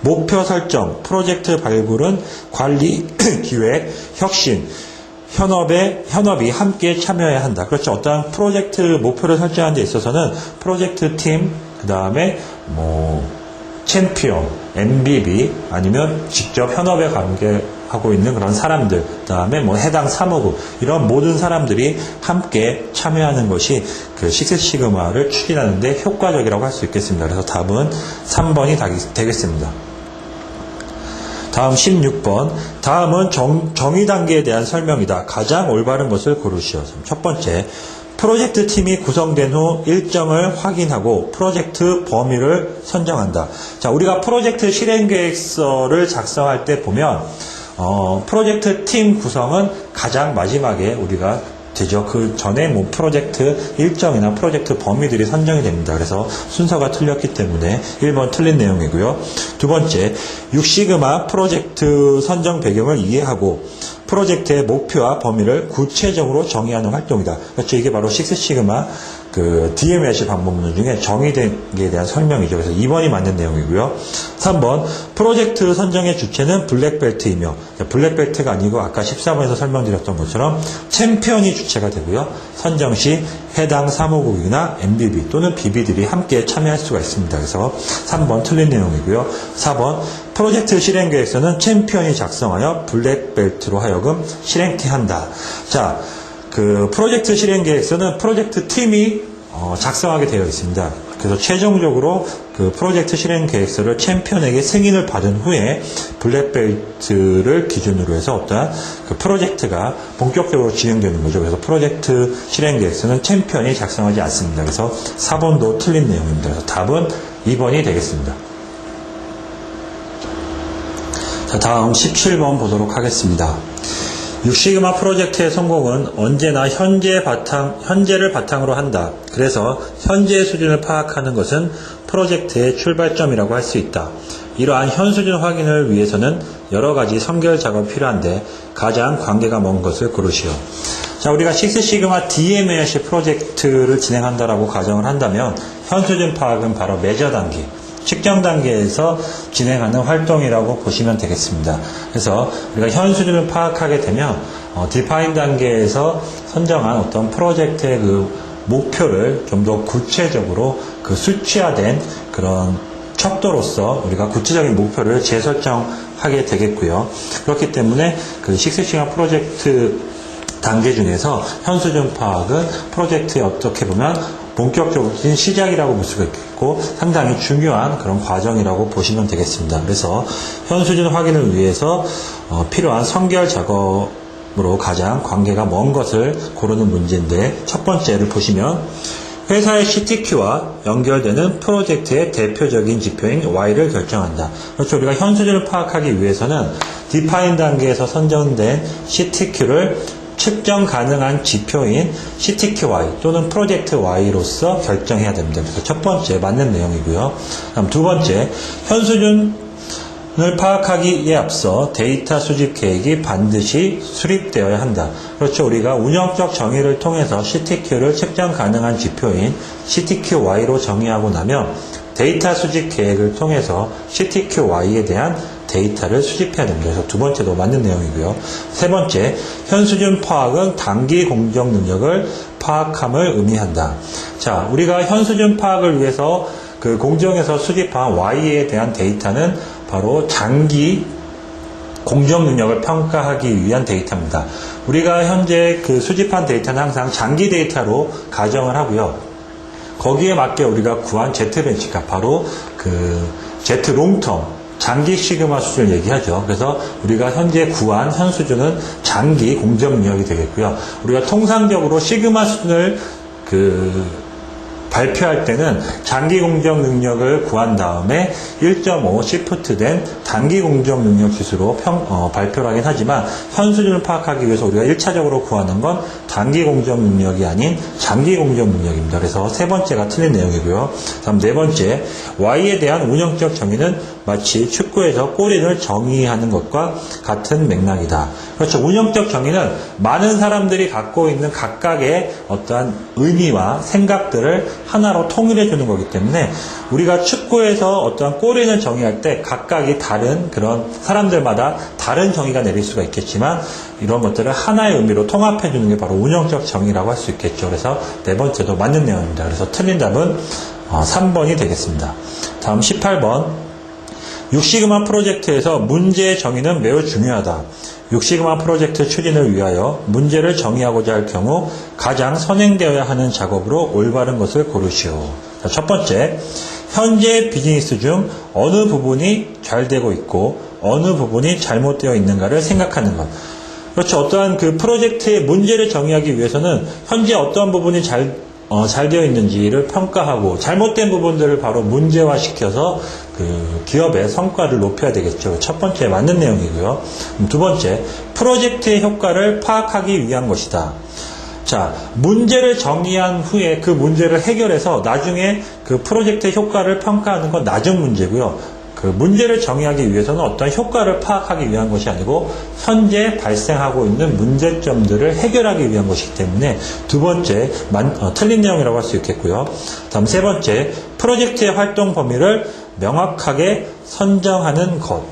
목표 설정, 프로젝트 발굴은 관리, 기획, 혁신, 현업이 함께 참여해야 한다. 그렇죠. 어떠한 프로젝트 목표를 설정하는 데 있어서는 프로젝트 팀, 그 다음에 챔피언, MBB, 아니면 직접 현업에 관계하고 있는 그런 사람들, 그 다음에 해당 사무국, 이런 모든 사람들이 함께 참여하는 것이 그 식스시그마를 추진하는데 효과적이라고 할 수 있겠습니다. 그래서 답은 3번이 되겠습니다. 다음 16번. 다음은 정의 단계에 대한 설명이다. 가장 올바른 것을 고르시오. 첫 번째, 프로젝트 팀이 구성된 후 일정을 확인하고 프로젝트 범위를 선정한다. 자, 우리가 프로젝트 실행 계획서를 작성할 때 보면 프로젝트 팀 구성은 가장 마지막에 우리가 되죠. 그 전에 프로젝트 일정이나 프로젝트 범위들이 선정이 됩니다. 그래서 순서가 틀렸기 때문에 1번 틀린 내용이고요. 두 번째, 6시그마 프로젝트 선정 배경을 이해하고 프로젝트의 목표와 범위를 구체적으로 정의하는 활동이다. 그렇죠. 이게 바로 식스시그마 DMS 방법론 중에 정의에 대한 설명이죠. 그래서 2번이 맞는 내용이고요. 3번, 프로젝트 선정의 주체는 블랙벨트이며, 블랙벨트가 아니고 아까 14번에서 설명드렸던 것처럼 챔피언이 주체가 되고요. 선정 시 해당 사무국이나 MBB 또는 BB들이 함께 참여할 수가 있습니다. 그래서 3번 틀린 내용이고요. 4번, 프로젝트 실행계획서는 챔피언이 작성하여 블랙벨트로 하여금 실행한다. 자, 프로젝트 실행계획서는 프로젝트 팀이 작성하게 되어 있습니다. 그래서 최종적으로 그 프로젝트 실행계획서를 챔피언에게 승인을 받은 후에 블랙벨트를 기준으로 해서 어떠한 그 프로젝트가 본격적으로 진행되는 거죠. 그래서 프로젝트 실행계획서는 챔피언이 작성하지 않습니다. 그래서 4번도 틀린 내용입니다. 그래서 답은 2번이 되겠습니다. 자, 다음 17번 보도록 하겠습니다. 6시그마 프로젝트의 성공은 언제나 현재를 바탕으로 한다. 그래서 현재의 수준을 파악하는 것은 프로젝트의 출발점이라고 할 수 있다. 이러한 현 수준 확인을 위해서는 여러 가지 선결 작업이 필요한데 가장 관계가 먼 것을 고르시오. 자, 우리가 식스시그마 DMS 프로젝트를 진행한다라고 가정을 한다면 현 수준 파악은 바로 매저 단계, 측정 단계에서 진행하는 활동이라고 보시면 되겠습니다. 그래서 우리가 현 수준을 파악하게 되면 디파인 단계에서 선정한 어떤 프로젝트의 그 목표를 좀 더 구체적으로 그 수치화된 그런 척도로서 우리가 구체적인 목표를 재설정하게 되겠고요. 그렇기 때문에 그 식스시그마 프로젝트 단계 중에서 현 수준 파악은 프로젝트에 어떻게 보면 본격적인 시작이라고 볼 수가 있겠고 상당히 중요한 그런 과정이라고 보시면 되겠습니다. 그래서 현 수준 확인을 위해서 필요한 선결 작업으로 가장 관계가 먼 것을 고르는 문제인데 첫 번째를 보시면 회사의 CTQ와 연결되는 프로젝트의 대표적인 지표인 Y를 결정한다. 그렇죠. 우리가 현 수준을 파악하기 위해서는 디파인 단계에서 선정된 CTQ를 측정 가능한 지표인 CTQY 또는 프로젝트 Y로서 결정해야 됩니다. 그래서 첫 번째 맞는 내용이고요. 다음 두 번째, 현 수준 을 파악하기에 앞서 데이터 수집 계획이 반드시 수립되어야 한다. 그렇죠. 우리가 운영적 정의를 통해서 CTQ를 측정 가능한 지표인 CTQY로 정의하고 나면 데이터 수집 계획을 통해서 CTQY에 대한 데이터를 수집해야 됩니다. 그래서 두 번째도 맞는 내용이고요. 세 번째, 현수준 파악은 단기 공정 능력을 파악함을 의미한다. 자, 우리가 현수준 파악을 위해서 그 공정에서 수집한 Y에 대한 데이터는 바로 장기 공정 능력을 평가하기 위한 데이터입니다. 우리가 현재 그 수집한 데이터는 항상 장기 데이터로 가정을 하고요. 거기에 맞게 우리가 구한 Z벤치가 바로 그 Z 롱텀, 장기 시그마 수준을 얘기하죠. 그래서 우리가 현재 구한 현수준은 장기 공정 능력이 되겠고요. 우리가 통상적으로 시그마 수준을 발표할 때는 장기 공정 능력을 구한 다음에 1.5 시프트된 단기 공정 능력 지수로 발표를 하긴 하지만 현수준을 파악하기 위해서 우리가 1차적으로 구하는 건 단기 공정 능력이 아닌 장기 공정 능력입니다. 그래서 세 번째가 틀린 내용이고요. 다음 네 번째, Y에 대한 운영적 정의는 마치 축구에서 골인을 정의하는 것과 같은 맥락이다. 그렇죠. 운영적 정의는 많은 사람들이 갖고 있는 각각의 어떠한 의미와 생각들을 하나로 통일해 주는 거기 때문에 우리가 축구에서 어떠한 골인을 정의할 때 각각이 다른 그런 사람들마다 다른 정의가 내릴 수가 있겠지만 이런 것들을 하나의 의미로 통합해 주는 게 바로 운영적 정의라고 할 수 있겠죠. 그래서 네 번째도 맞는 내용입니다. 그래서 틀린 답은 3번이 되겠습니다. 다음 18번. 6시그마 프로젝트에서 문제의 정의는 매우 중요하다. 6시그마 프로젝트 추진을 위하여 문제를 정의하고자 할 경우 가장 선행되어야 하는 작업으로 올바른 것을 고르시오. 자, 첫 번째, 현재 비즈니스 중 어느 부분이 잘 되고 있고 어느 부분이 잘못되어 있는가를 생각하는 것. 그렇죠. 어떠한 그 프로젝트의 문제를 정의하기 위해서는 현재 어떠한 부분이 잘 되어 있는지를 평가하고 잘못된 부분들을 바로 문제화시켜서 그 기업의 성과를 높여야 되겠죠. 첫 번째 맞는 내용이고요. 두 번째, 프로젝트의 효과를 파악하기 위한 것이다. 자, 문제를 정의한 후에 그 문제를 해결해서 나중에 그 프로젝트의 효과를 평가하는 건 나중 문제고요. 그 문제를 정의하기 위해서는 어떤 효과를 파악하기 위한 것이 아니고 현재 발생하고 있는 문제점들을 해결하기 위한 것이기 때문에 두 번째 틀린 내용이라고 할 수 있겠고요. 다음 세 번째, 프로젝트의 활동 범위를 명확하게 선정하는 것.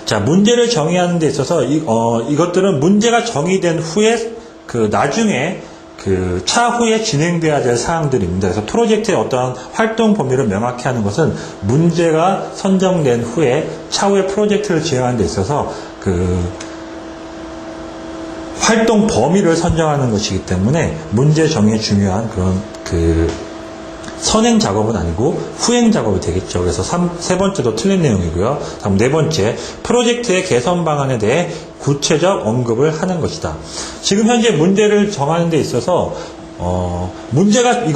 자, 문제를 정의하는 데 있어서 이것들은 문제가 정의된 후에 그 나중에 그 차후에 진행돼야 될 사항들입니다. 그래서 프로젝트의 어떠한 활동 범위를 명확히 하는 것은 문제가 선정된 후에 차후에 프로젝트를 진행하는 데 있어서 그 활동 범위를 선정하는 것이기 때문에 문제 정의에 중요한 그런 그 선행 작업은 아니고 후행 작업이 되겠죠. 그래서 세 번째도 틀린 내용이고요. 다음 네 번째, 프로젝트의 개선 방안에 대해 구체적 언급을 하는 것이다. 지금 현재 문제를 정하는 데 있어서 문제가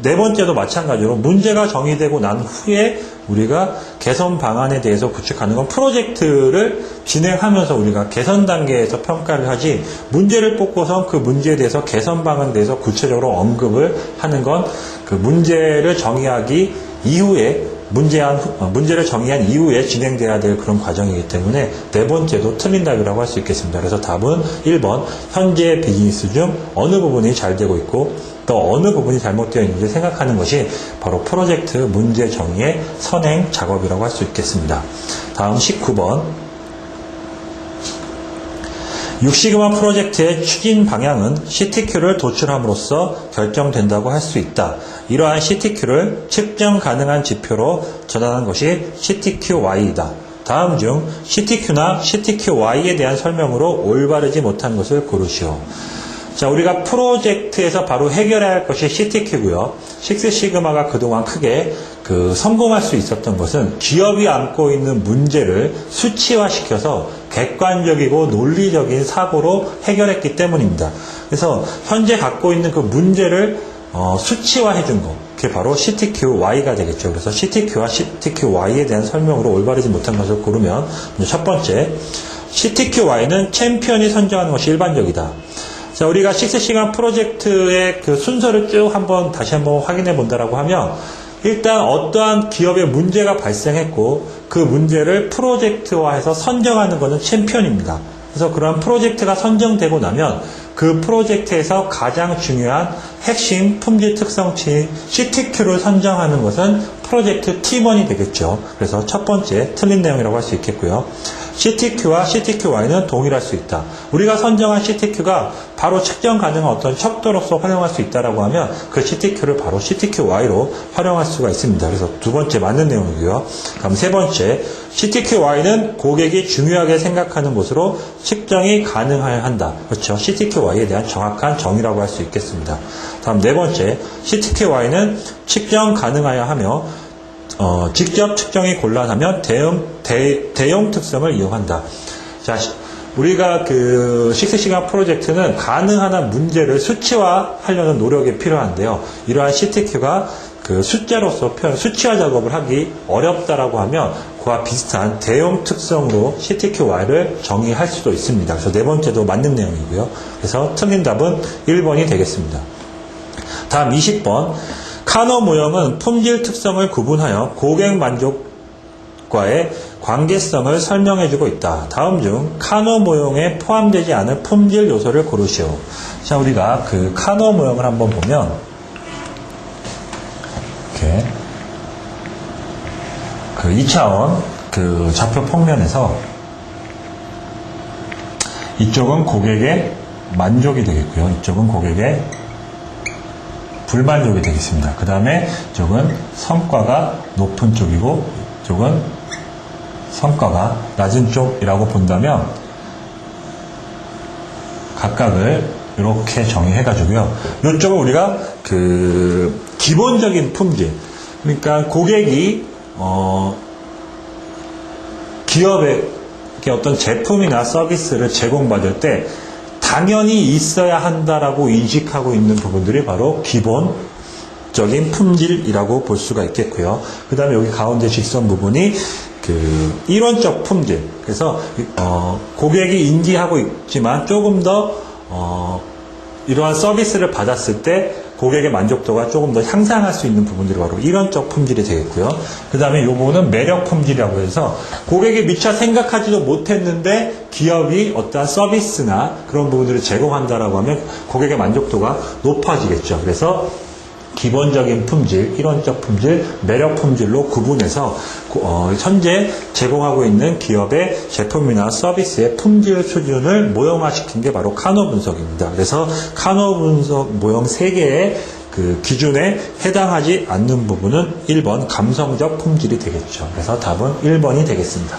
네 번째도 마찬가지로 문제가 정의되고 난 후에 우리가 개선 방안에 대해서 구축하는 건 프로젝트를 진행하면서 우리가 개선 단계에서 평가를 하지 문제를 뽑고선 그 문제에 대해서 개선 방안에 대해서 구체적으로 언급을 하는 건 그 문제를 정의하기 이후에 문제를 정의한 이후에 진행돼야 될 그런 과정이기 때문에 네 번째도 틀린 답이라고 할 수 있겠습니다. 그래서 답은 1번, 현재 비즈니스 중 어느 부분이 잘 되고 있고 또 어느 부분이 잘못되어 있는지 생각하는 것이 바로 프로젝트 문제 정의의 선행 작업이라고 할 수 있겠습니다. 다음 19번. 6시그마 프로젝트의 추진 방향은 CTQ를 도출함으로써 결정된다고 할 수 있다. 이러한 CTQ를 측정 가능한 지표로 전환한 것이 CTQY이다. 다음 중 CTQ나 CTQY에 대한 설명으로 올바르지 못한 것을 고르시오. 자, 우리가 프로젝트에서 바로 해결해야 할 것이 CTQ고요. 식스시그마가 그동안 크게 성공할 수 있었던 것은 기업이 안고 있는 문제를 수치화시켜서 객관적이고 논리적인 사고로 해결했기 때문입니다. 그래서 현재 갖고 있는 그 문제를 수치화해 준 것, 그게 바로 CTQY가 되겠죠. 그래서 CTQ와 CTQY에 대한 설명으로 올바르지 못한 것을 고르면 첫 번째, CTQY는 챔피언이 선정하는 것이 일반적이다. 자, 우리가 6시간 프로젝트의 그 순서를 쭉 다시 한번 확인해 본다라고 하면 일단 어떠한 기업에 문제가 발생했고 그 문제를 프로젝트화해서 선정하는 것은 챔피언입니다. 그래서 그런 프로젝트가 선정되고 나면 그 프로젝트에서 가장 중요한 핵심 품질 특성치 CTQ를 선정하는 것은 프로젝트 팀원이 되겠죠. 그래서 첫 번째 틀린 내용이라고 할 수 있겠고요. CTQ와 CTQY는 동일할 수 있다. 우리가 선정한 CTQ가 바로 측정 가능한 어떤 척도로서 활용할 수 있다라고 하면 그 CTQ를 바로 CTQY로 활용할 수가 있습니다. 그래서 두 번째 맞는 내용이고요. 그럼 세 번째, CTQY는 고객이 중요하게 생각하는 것으로 측정이 가능해야 한다. 그렇죠. CTQY에 대한 정확한 정의라고 할 수 있겠습니다. 다음 네 번째, CTQY는 측정 가능하여야 하며 직접 측정이 곤란하면 대용 특성을 이용한다. 자, 우리가 그 식스시간 프로젝트는 가능한 한 문제를 수치화하려는 노력이 필요한데요. 이러한 CTQ가 그 숫자로서 수치화 작업을 하기 어렵다라고 하면 그와 비슷한 대용 특성으로 CTQY를 정의할 수도 있습니다. 그래서 네 번째도 맞는 내용이고요. 그래서 틀린 답은 1번이 되겠습니다. 다음 20번. 카노 모형은 품질 특성을 구분하여 고객 만족과의 관계성을 설명해주고 있다. 다음 중 카노 모형에 포함되지 않은 품질 요소를 고르시오. 자, 우리가 그 카노 모형을 한번 보면 이렇게 그 2차원 그 좌표 평면에서 이쪽은 고객의 만족이 되겠고요. 이쪽은 고객의 불만족이 되겠습니다. 그 다음에 이쪽은 성과가 높은 쪽이고 이쪽은 성과가 낮은 쪽이라고 본다면 각각을 이렇게 정의해가지고요. 이쪽은 우리가 그 기본적인 품질, 그러니까 고객이 기업에 어떤 제품이나 서비스를 제공받을 때 당연히 있어야 한다라고 인식하고 있는 부분들이 바로 기본적인 품질이라고 볼 수가 있겠고요. 그 다음에 여기 가운데 직선 부분이 그 이론적 품질. 그래서 고객이 인지하고 있지만 조금 더 이러한 서비스를 받았을 때 고객의 만족도가 조금 더 향상할 수 있는 부분들이 바로 이론적 품질이 되겠고요. 그 다음에 이 부분은 매력 품질이라고 해서 고객이 미처 생각하지도 못했는데 기업이 어떠한 서비스나 그런 부분들을 제공한다라고 하면 고객의 만족도가 높아지겠죠. 그래서 기본적인 품질, 이론적 품질, 매력 품질로 구분해서 현재 제공하고 있는 기업의 제품이나 서비스의 품질 수준을 모형화시킨 게 바로 카노 분석입니다. 그래서 카노 분석 모형 3개의 그 기준에 해당하지 않는 부분은 1번 감성적 품질이 되겠죠. 그래서 답은 1번이 되겠습니다.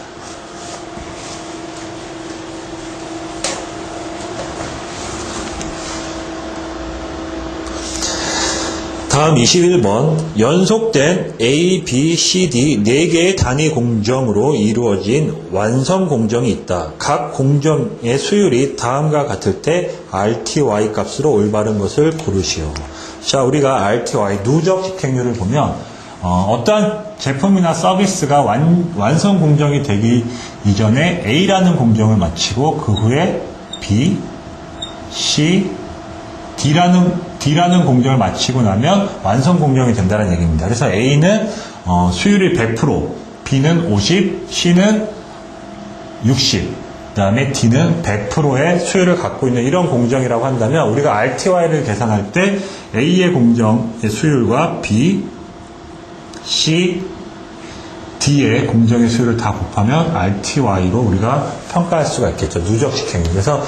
다음 21번. 연속된 A, B, C, D 4개의 단위 공정으로 이루어진 완성 공정이 있다. 각 공정의 수율이 다음과 같을 때 RTY 값으로 올바른 것을 고르시오. 자, 우리가 RTY 누적 집행률을 보면 어떠한 제품이나 서비스가 완성 공정이 되기 이전에 A라는 공정을 마치고 그 후에 B, C, D라는 공정을 마치고 나면 완성 공정이 된다는 얘기입니다. 그래서 A는 수율이 100%, B는 50, C는 60, 그 다음에 D는 100%의 수율을 갖고 있는 이런 공정이라고 한다면 우리가 RTY를 계산할 때 A의 공정의 수율과 B, C, D의 공정의 수율을 다 곱하면 RTY로 우리가 평가할 수가 있겠죠. 누적 집행률. 그래서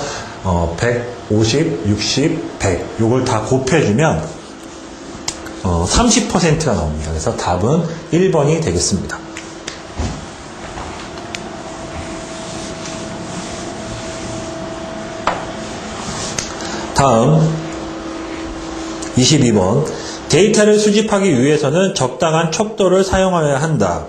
100, 50, 60, 100 요걸 다 곱해주면 30%가 나옵니다. 그래서 답은 1번이 되겠습니다. 다음 22번. 데이터를 수집하기 위해서는 적당한 척도를 사용하여야 한다.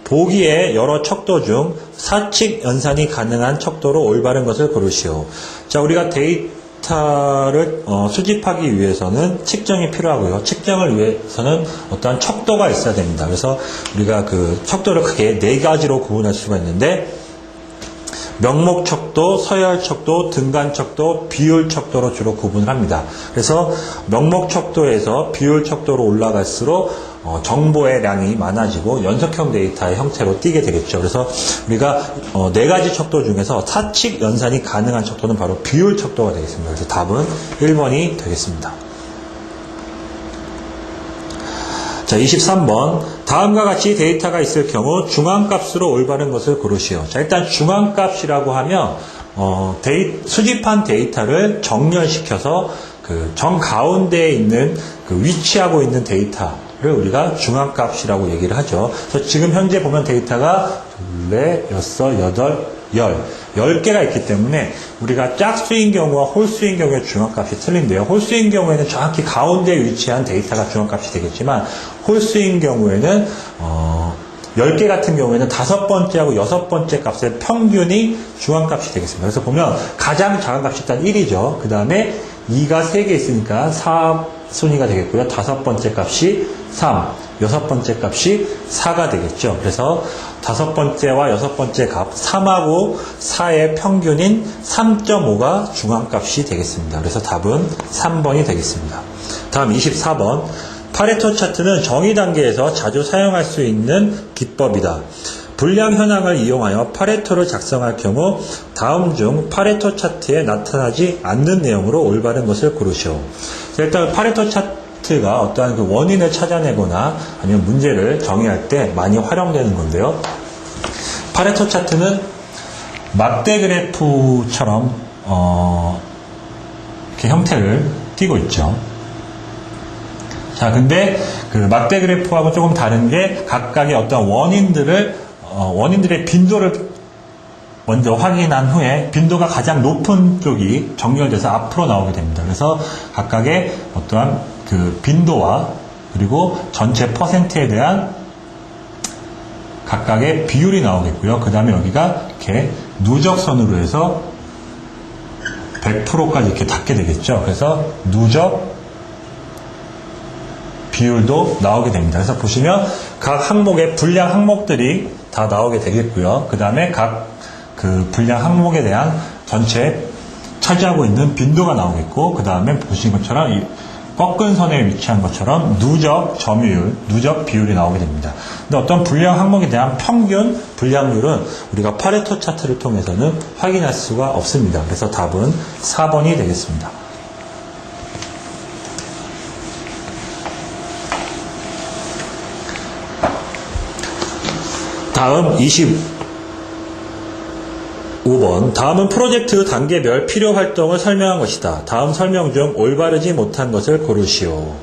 보기에 여러 척도 중 사칙 연산이 가능한 척도로 올바른 것을 고르시오. 자, 우리가 데이터를 수집하기 위해서는 측정이 필요하고요. 측정을 위해서는 어떠한 척도가 있어야 됩니다. 그래서 우리가 그 척도를 크게 4가지로 구분할 수가 있는데 명목 척도, 서열 척도, 등간 척도, 비율 척도로 주로 구분을 합니다. 그래서 명목 척도에서 비율 척도로 올라갈수록 정보의 양이 많아지고 연속형 데이터의 형태로 띄게 되겠죠. 그래서 우리가 네 가지 척도 중에서 사칙 연산이 가능한 척도는 바로 비율 척도가 되겠습니다. 그래서 답은 1번이 되겠습니다. 자, 23번. 다음과 같이 데이터가 있을 경우 중앙값으로 올바른 것을 고르시오. 자, 일단 중앙값이라고 하면 수집한 데이터를 정렬시켜서 그 정 가운데에 있는 그 위치하고 있는 데이터를 우리가 중앙값이라고 얘기를 하죠. 그래서 지금 현재 보면 데이터가 4, 6, 8, 10개가 있기 때문에 우리가 짝수인 경우와 홀수인 경우에 중앙값이 틀린데요. 홀수인 경우에는 정확히 가운데에 위치한 데이터가 중앙값이 되겠지만 홀수인 경우에는 10개 같은 경우에는 5번째하고 6번째 값의 평균이 중앙값이 되겠습니다. 그래서 보면 가장 작은 값이 일단 1이죠. 그 다음에 2가 3개 있으니까 4순위가 되겠고요. 5번째 값이 3, 6번째 값이 4가 되겠죠. 그래서 5번째와 6번째 값 3하고 4의 평균인 3.5가 중앙값이 되겠습니다. 그래서 답은 3번이 되겠습니다. 다음 24번. 파레토 차트는 정의 단계에서 자주 사용할 수 있는 기법이다. 불량 현황을 이용하여 파레토를 작성할 경우 다음 중 파레토 차트에 나타나지 않는 내용으로 올바른 것을 고르시오. 일단 파레토 차트가 어떠한 그 원인을 찾아내거나 아니면 문제를 정의할 때 많이 활용되는 건데요. 파레토 차트는 막대 그래프처럼 이렇게 형태를 띠고 있죠. 자, 근데 그 막대 그래프하고 조금 다른 게 각각의 어떤 원인들의 빈도를 먼저 확인한 후에 빈도가 가장 높은 쪽이 정렬돼서 앞으로 나오게 됩니다. 그래서 각각의 어떠한 그 빈도와 그리고 전체 퍼센트에 대한 각각의 비율이 나오겠고요. 그 다음에 여기가 이렇게 누적선으로 해서 100%까지 이렇게 닿게 되겠죠. 그래서 누적 비율도 나오게 됩니다. 그래서 보시면 각 항목의 분량 항목들이 다 나오게 되겠고요. 그 다음에 각 그 분량 항목에 대한 전체 차지하고 있는 빈도가 나오겠고, 그 다음에 보신 것처럼 이 꺾은 선에 위치한 것처럼 누적 점유율, 누적 비율이 나오게 됩니다. 근데 어떤 분량 항목에 대한 평균 분량률은 우리가 파레토 차트를 통해서는 확인할 수가 없습니다. 그래서 답은 4번이 되겠습니다. 다음 25번. 다음은 프로젝트 단계별 필요 활동을 설명한 것이다. 다음 설명 중 올바르지 못한 것을 고르시오.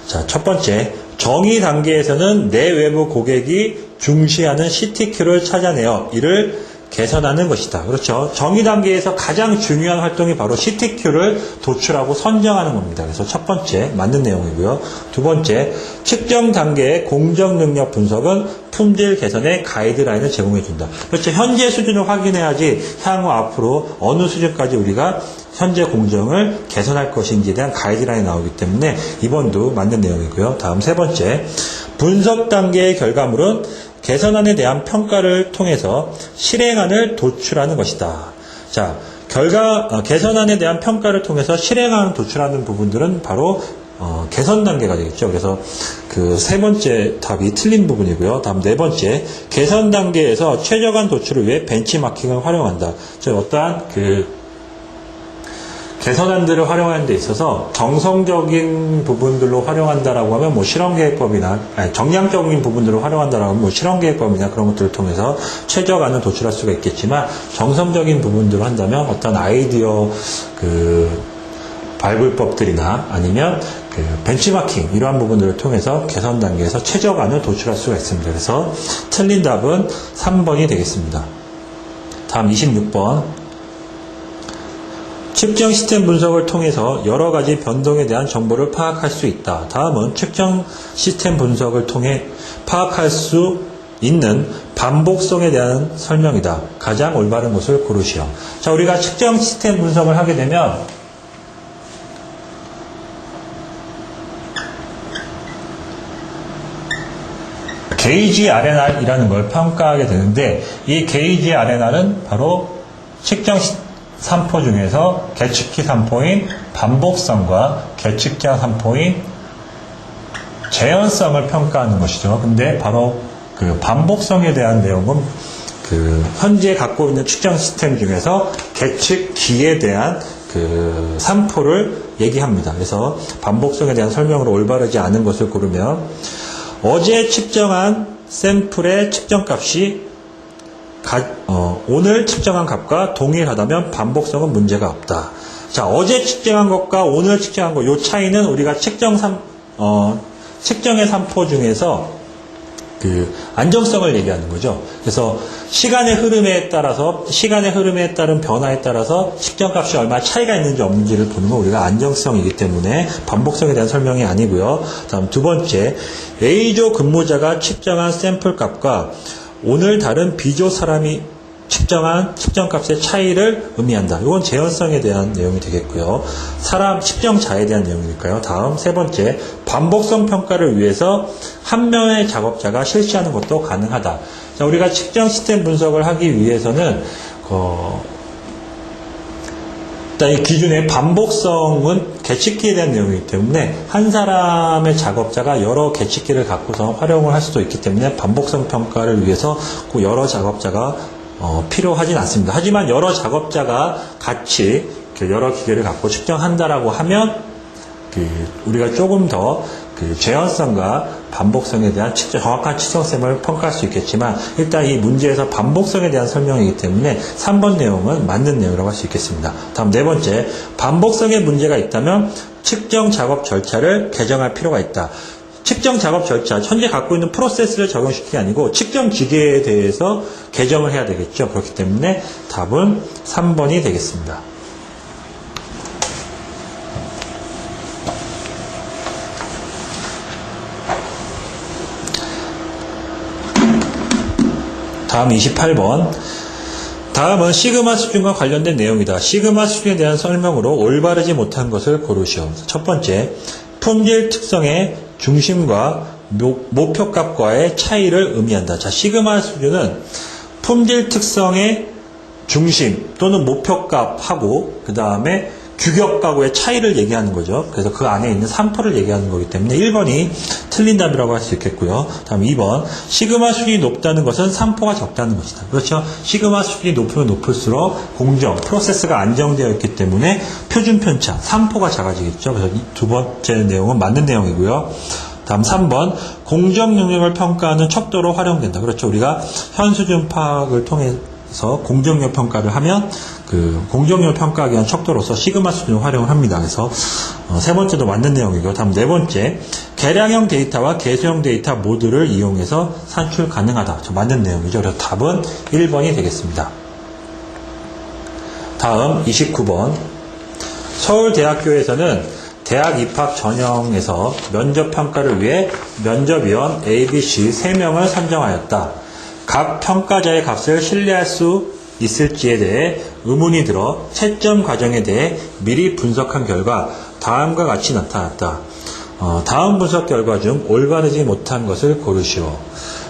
자, 첫 번째. 정의 단계에서는 내 외부 고객이 중시하는 CTQ를 찾아내어 이를 개선하는 것이다. 그렇죠. 정의 단계에서 가장 중요한 활동이 바로 CTQ를 도출하고 선정하는 겁니다. 그래서 첫 번째 맞는 내용이고요. 두 번째, 측정 단계의 공정 능력 분석은 품질 개선의 가이드라인을 제공해 준다. 그렇죠. 현재 수준을 확인해야지 향후 앞으로 어느 수준까지 우리가 현재 공정을 개선할 것인지에 대한 가이드라인이 나오기 때문에 이번도 맞는 내용이고요. 다음 세 번째, 분석 단계의 결과물은 개선안에 대한 평가를 통해서 실행안을 도출하는 것이다. 자, 개선안에 대한 평가를 통해서 실행안을 도출하는 부분들은 바로 개선 단계가 되겠죠. 그래서 그 세 번째 답이 틀린 부분이고요. 다음 네 번째, 개선 단계에서 최저간 도출을 위해 벤치마킹을 활용한다. 즉 어떠한 그 개선안들을 활용하는 데 있어서 정성적인 부분들로 활용한다라고 하면 뭐 실험계획법이나 정량적인 부분들을 활용한다라고 하면 뭐 실험계획법이나 그런 것들을 통해서 최저간을 도출할 수가 있겠지만 정성적인 부분들을 한다면 어떤 아이디어 그 발굴법들이나 아니면 그 벤치마킹 이러한 부분들을 통해서 개선 단계에서 최저간을 도출할 수가 있습니다. 그래서 틀린 답은 3번이 되겠습니다. 다음 26번. 측정 시스템 분석을 통해서 여러 가지 변동에 대한 정보를 파악할 수 있다. 다음은 측정 시스템 분석을 통해 파악할 수 있는 반복성에 대한 설명이다. 가장 올바른 것을 고르시오. 자, 우리가 측정 시스템 분석을 하게 되면 게이지 RNR이라는 걸 평가하게 되는데 이 게이지 RNR은 바로 측정 3포 중에서 계측기 3포인 반복성과 계측자 3포인 재현성을 평가하는 것이죠. 근데 바로 그 반복성에 대한 내용은 그 현재 갖고 있는 측정 시스템 중에서 계측기에 대한 그 산포를 얘기합니다. 그래서 반복성에 대한 설명으로 올바르지 않은 것을 고르면 어제 측정한 샘플의 측정값이 오늘 측정한 값과 동일하다면 반복성은 문제가 없다. 자, 어제 측정한 것과 오늘 측정한 것, 요 차이는 우리가 측정의 산포 중에서 그 안정성을 얘기하는 거죠. 그래서 시간의 흐름에 따른 변화에 따라서 측정값이 얼마나 차이가 있는지 없는지를 보는 건 우리가 안정성이기 때문에 반복성에 대한 설명이 아니고요. 다음 두 번째, A조 근무자가 측정한 샘플 값과 오늘 다른 B조 사람이 측정한 측정값의 차이를 의미한다. 이건 재현성에 대한 내용이 되겠고요. 측정자에 대한 내용이니까요. 다음 세 번째, 반복성 평가를 위해서 한 명의 작업자가 실시하는 것도 가능하다. 자, 우리가 측정 시스템 분석을 하기 위해서는 일단 이 기준의 반복성은 계측기에 대한 내용이기 때문에 한 사람의 작업자가 여러 계측기를 갖고서 활용을 할 수도 있기 때문에 반복성 평가를 위해서 그 여러 작업자가 필요하진 않습니다. 하지만 여러 작업자가 같이 여러 기계를 갖고 측정한다라고 하면 우리가 조금 더 재현성과 반복성에 대한 정확한 측정셈을 평가할 수 있겠지만 일단 이 문제에서 반복성에 대한 설명이기 때문에 3번 내용은 맞는 내용이라고 할 수 있겠습니다. 다음 네 번째, 반복성에 문제가 있다면 측정 작업 절차를 개정할 필요가 있다. 측정 작업 절차, 현재 갖고 있는 프로세스를 적용시키기 아니고 측정 기계에 대해서 개정을 해야 되겠죠. 그렇기 때문에 답은 3번이 되겠습니다. 다음 28번. 다음은 시그마 수준과 관련된 내용이다. 시그마 수준에 대한 설명으로 올바르지 못한 것을 고르시오. 첫 번째, 품질 특성의 중심과 목표값과의 차이를 의미한다. 자, 시그마 수준은 품질 특성의 중심 또는 목표값하고 그 다음에 규격값과의 차이를 얘기하는 거죠. 그래서 그 안에 있는 산포를 얘기하는 거기 때문에 1번이 틀린 답이라고 할 수 있겠고요. 다음 2번, 시그마 수준이 높다는 것은 산포가 적다는 것이다. 그렇죠? 시그마 수준이 높으면 높을수록 프로세스가 안정되어 있기 때문에 표준 편차, 산포가 작아지겠죠. 그래서 이 두 번째 내용은 맞는 내용이고요. 다음 3번, 공정 능력을 평가하는 척도로 활용된다. 그렇죠? 우리가 현수준 파악을 통해서 공정력 평가를 하면 공정력 평가하기 위한 척도로서 시그마 수준을 활용을 합니다. 그래서 세 번째도 맞는 내용이고요. 다음 네 번째, 계량형 데이터와 개수형 데이터 모두를 이용해서 산출 가능하다. 맞는 내용이죠. 그래서 답은 1번이 되겠습니다. 다음 29번, 서울대학교에서는 대학 입학 전형에서 면접 평가를 위해 면접위원 A, B, C 3명을 선정하였다. 각 평가자의 값을 신뢰할 수 있을지에 대해 의문이 들어 채점 과정에 대해 미리 분석한 결과 다음과 같이 나타났다. 다음 분석 결과 중 올바르지 못한 것을 고르시오.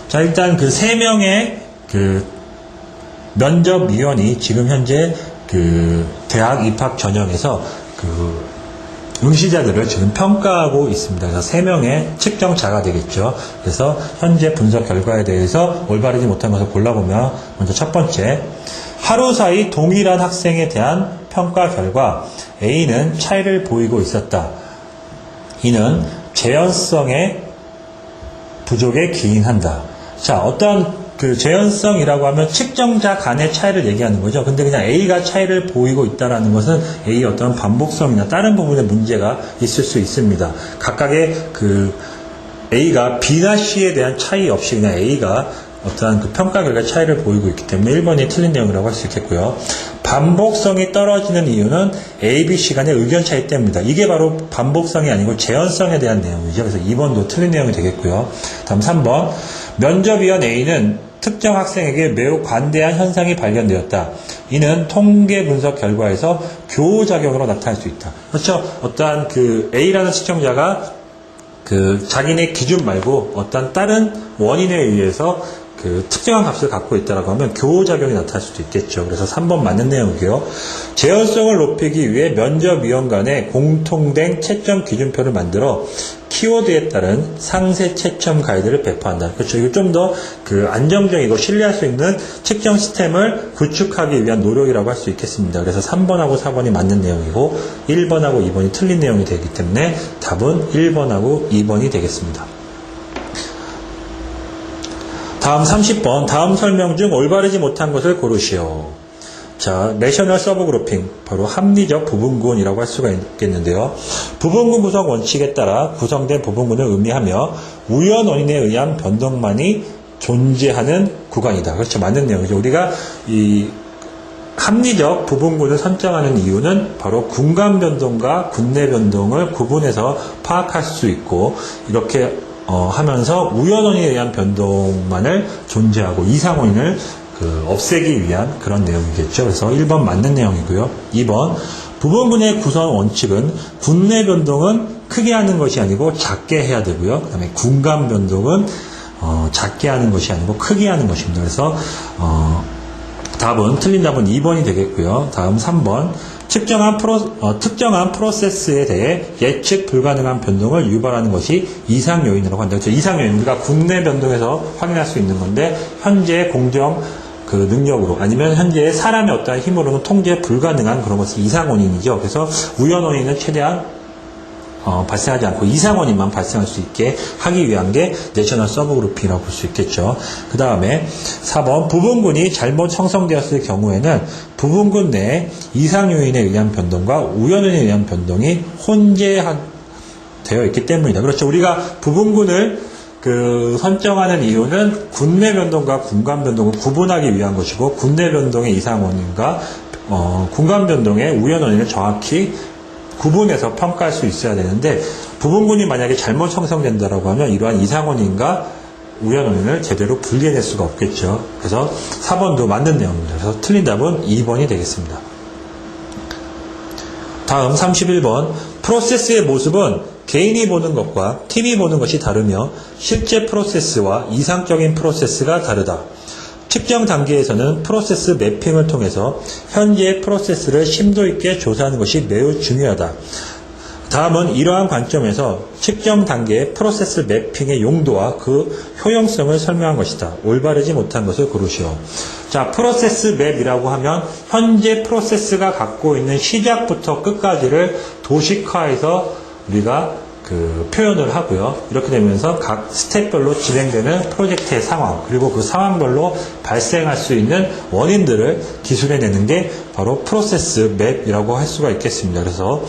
자, 일단 그 3명의 면접위원이 지금 현재 대학 입학 전형에서 응시자들을 지금 평가하고 있습니다. 그래서 3명의 측정자가 되겠죠. 그래서 현재 분석 결과에 대해서 올바르지 못한 것을 골라보면 먼저 첫 번째, 하루 사이 동일한 학생에 대한 평가 결과 A는 차이를 보이고 있었다. 이는 재현성의 부족에 기인한다. 자, 어떤 재현성이라고 하면 측정자 간의 차이를 얘기하는 거죠. 근데 그냥 A가 차이를 보이고 있다는 것은 A의 어떤 반복성이나 다른 부분에 문제가 있을 수 있습니다. 각각의 A가 B나 C에 대한 차이 없이 그냥 A가 어떠한 평가 결과 차이를 보이고 있기 때문에 1번이 틀린 내용이라고 할 수 있겠고요. 반복성이 떨어지는 이유는 A, B, C 간의 의견 차이 때문이다. 이게 바로 반복성이 아니고 재현성에 대한 내용이죠. 그래서 2번도 틀린 내용이 되겠고요. 다음 3번, 면접위원 A는 특정 학생에게 매우 관대한 현상이 발견되었다. 이는 통계 분석 결과에서 교우작용으로 나타날 수 있다. 그렇죠? 어떠한 A라는 측정자가 자기네 기준 말고 어떤 다른 원인에 의해서 특정한 값을 갖고 있다라고 하면 교우작용이 나타날 수도 있겠죠. 그래서 3번 맞는 내용이고요. 재현성을 높이기 위해 면접위원 간에 공통된 채점 기준표를 만들어 키워드에 따른 상세 채점 가이드를 배포한다. 그렇죠. 이거 좀 더 그 안정적이고 신뢰할 수 있는 측정 시스템을 구축하기 위한 노력이라고 할 수 있겠습니다. 그래서 3번하고 4번이 맞는 내용이고 1번하고 2번이 틀린 내용이 되기 때문에 답은 1번하고 2번이 되겠습니다. 다음 30번, 다음 설명 중 올바르지 못한 것을 고르시오. 자, 레셔널 서브 그룹핑, 바로 합리적 부분군이라고 할 수가 있겠는데요. 부분군 구성 원칙에 따라 구성된 부분군을 의미하며 우연 원인에 의한 변동만이 존재하는 구간이다. 그렇죠. 맞는 내용이죠. 우리가 이 합리적 부분군을 선정하는 이유는 바로 군간 변동과 군내 변동을 구분해서 파악할 수 있고, 이렇게 하면서 우연 원인에 의한 변동만을 존재하고 이상 원인을 없애기 위한 그런 내용이겠죠. 그래서 1번 맞는 내용이고요. 2번, 부분군의 구성 원칙은 군내 변동은 크게 하는 것이 아니고 작게 해야 되고요. 그 다음에 군간 변동은 작게 하는 것이 아니고 크게 하는 것입니다. 그래서 틀린 답은 2번이 되겠고요. 다음 3번, 특정한 프로세스에 대해 예측 불가능한 변동을 유발하는 것이 이상 요인이라고 한다. 그렇죠? 이상 요인, 우리가 군내 변동에서 확인할 수 있는 건데, 현재 공정 능력으로, 아니면 현재 사람의 어떠한 힘으로는 통제 불가능한 그런 것이 이상 원인이죠. 그래서 우연 원인은 최대한 발생하지 않고 이상 원인만 발생할 수 있게 하기 위한 게 내셔널 서브 그룹이라고 볼 수 있겠죠. 그 다음에 4번, 부분군이 잘못 형성되었을 경우에는 부분군 내 이상 요인에 의한 변동과 우연 원인에 의한 변동이 혼재되어 있기 때문이다. 그렇죠. 우리가 부분군을 선정하는 이유는 군내 변동과 군간 변동을 구분하기 위한 것이고, 군내 변동의 이상 원인과 군간 변동의 우연 원인을 정확히 구분해서 평가할 수 있어야 되는데, 부분군이 만약에 잘못 형성된다라고 하면 이러한 이상 원인과 우연 원인을 제대로 분리해낼 수가 없겠죠. 그래서 4번도 맞는 내용입니다. 그래서 틀린 답은 2번이 되겠습니다. 다음 31번, 프로세스의 모습은 개인이 보는 것과 팀이 보는 것이 다르며 실제 프로세스와 이상적인 프로세스가 다르다. 측정 단계에서는 프로세스 매핑을 통해서 현재의 프로세스를 심도 있게 조사하는 것이 매우 중요하다. 다음은 이러한 관점에서 측정 단계의 프로세스 매핑의 용도와 그 효용성을 설명한 것이다. 올바르지 못한 것을 고르시오. 자, 프로세스 맵이라고 하면 현재 프로세스가 갖고 있는 시작부터 끝까지를 도식화해서 우리가 표현을 하고요. 이렇게 되면서 각 스텝별로 진행되는 프로젝트의 상황, 그리고 그 상황별로 발생할 수 있는 원인들을 기술해내는 게 바로 프로세스 맵이라고 할 수가 있겠습니다. 그래서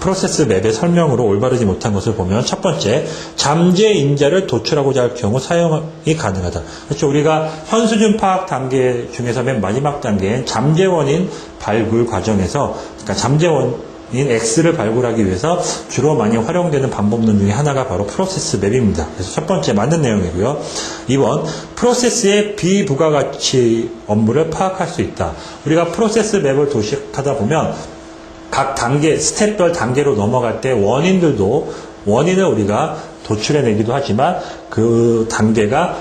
프로세스 맵의 설명으로 올바르지 못한 것을 보면, 첫 번째, 잠재 인자를 도출하고자 할 경우 사용이 가능하다. 그렇죠. 우리가 현수준 파악 단계 중에서 맨 마지막 단계인 잠재 원인 발굴 과정에서, 그러니까 잠재 원인 X를 발굴하기 위해서 주로 많이 활용되는 방법론 중에 하나가 바로 프로세스 맵입니다. 그래서 첫 번째 맞는 내용이고요. 2번, 프로세스의 비부가가치 업무를 파악할 수 있다. 우리가 프로세스 맵을 도식하다 보면 각 단계, 스텝별 단계로 넘어갈 때 원인을 우리가 도출해내기도 하지만 그 단계가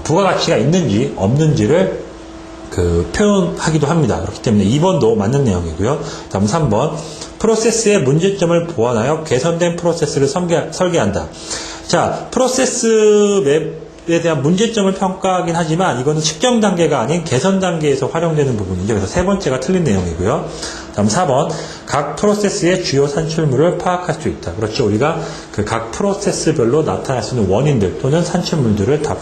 부가가치가 있는지 없는지를 표현하기도 합니다. 그렇기 때문에 2번도 맞는 내용이고요. 다음 3번, 프로세스의 문제점을 보완하여 개선된 프로세스를 설계한다. 자, 프로세스 맵에 대한 문제점을 평가하긴 하지만 이거는 측정 단계가 아닌 개선 단계에서 활용되는 부분이죠. 그래서 세 번째가 틀린 내용이고요. 다음 4번, 각 프로세스의 주요 산출물을 파악할 수 있다. 그렇죠. 우리가 각 프로세스별로 나타날 수 있는 원인들 또는 산출물들을 다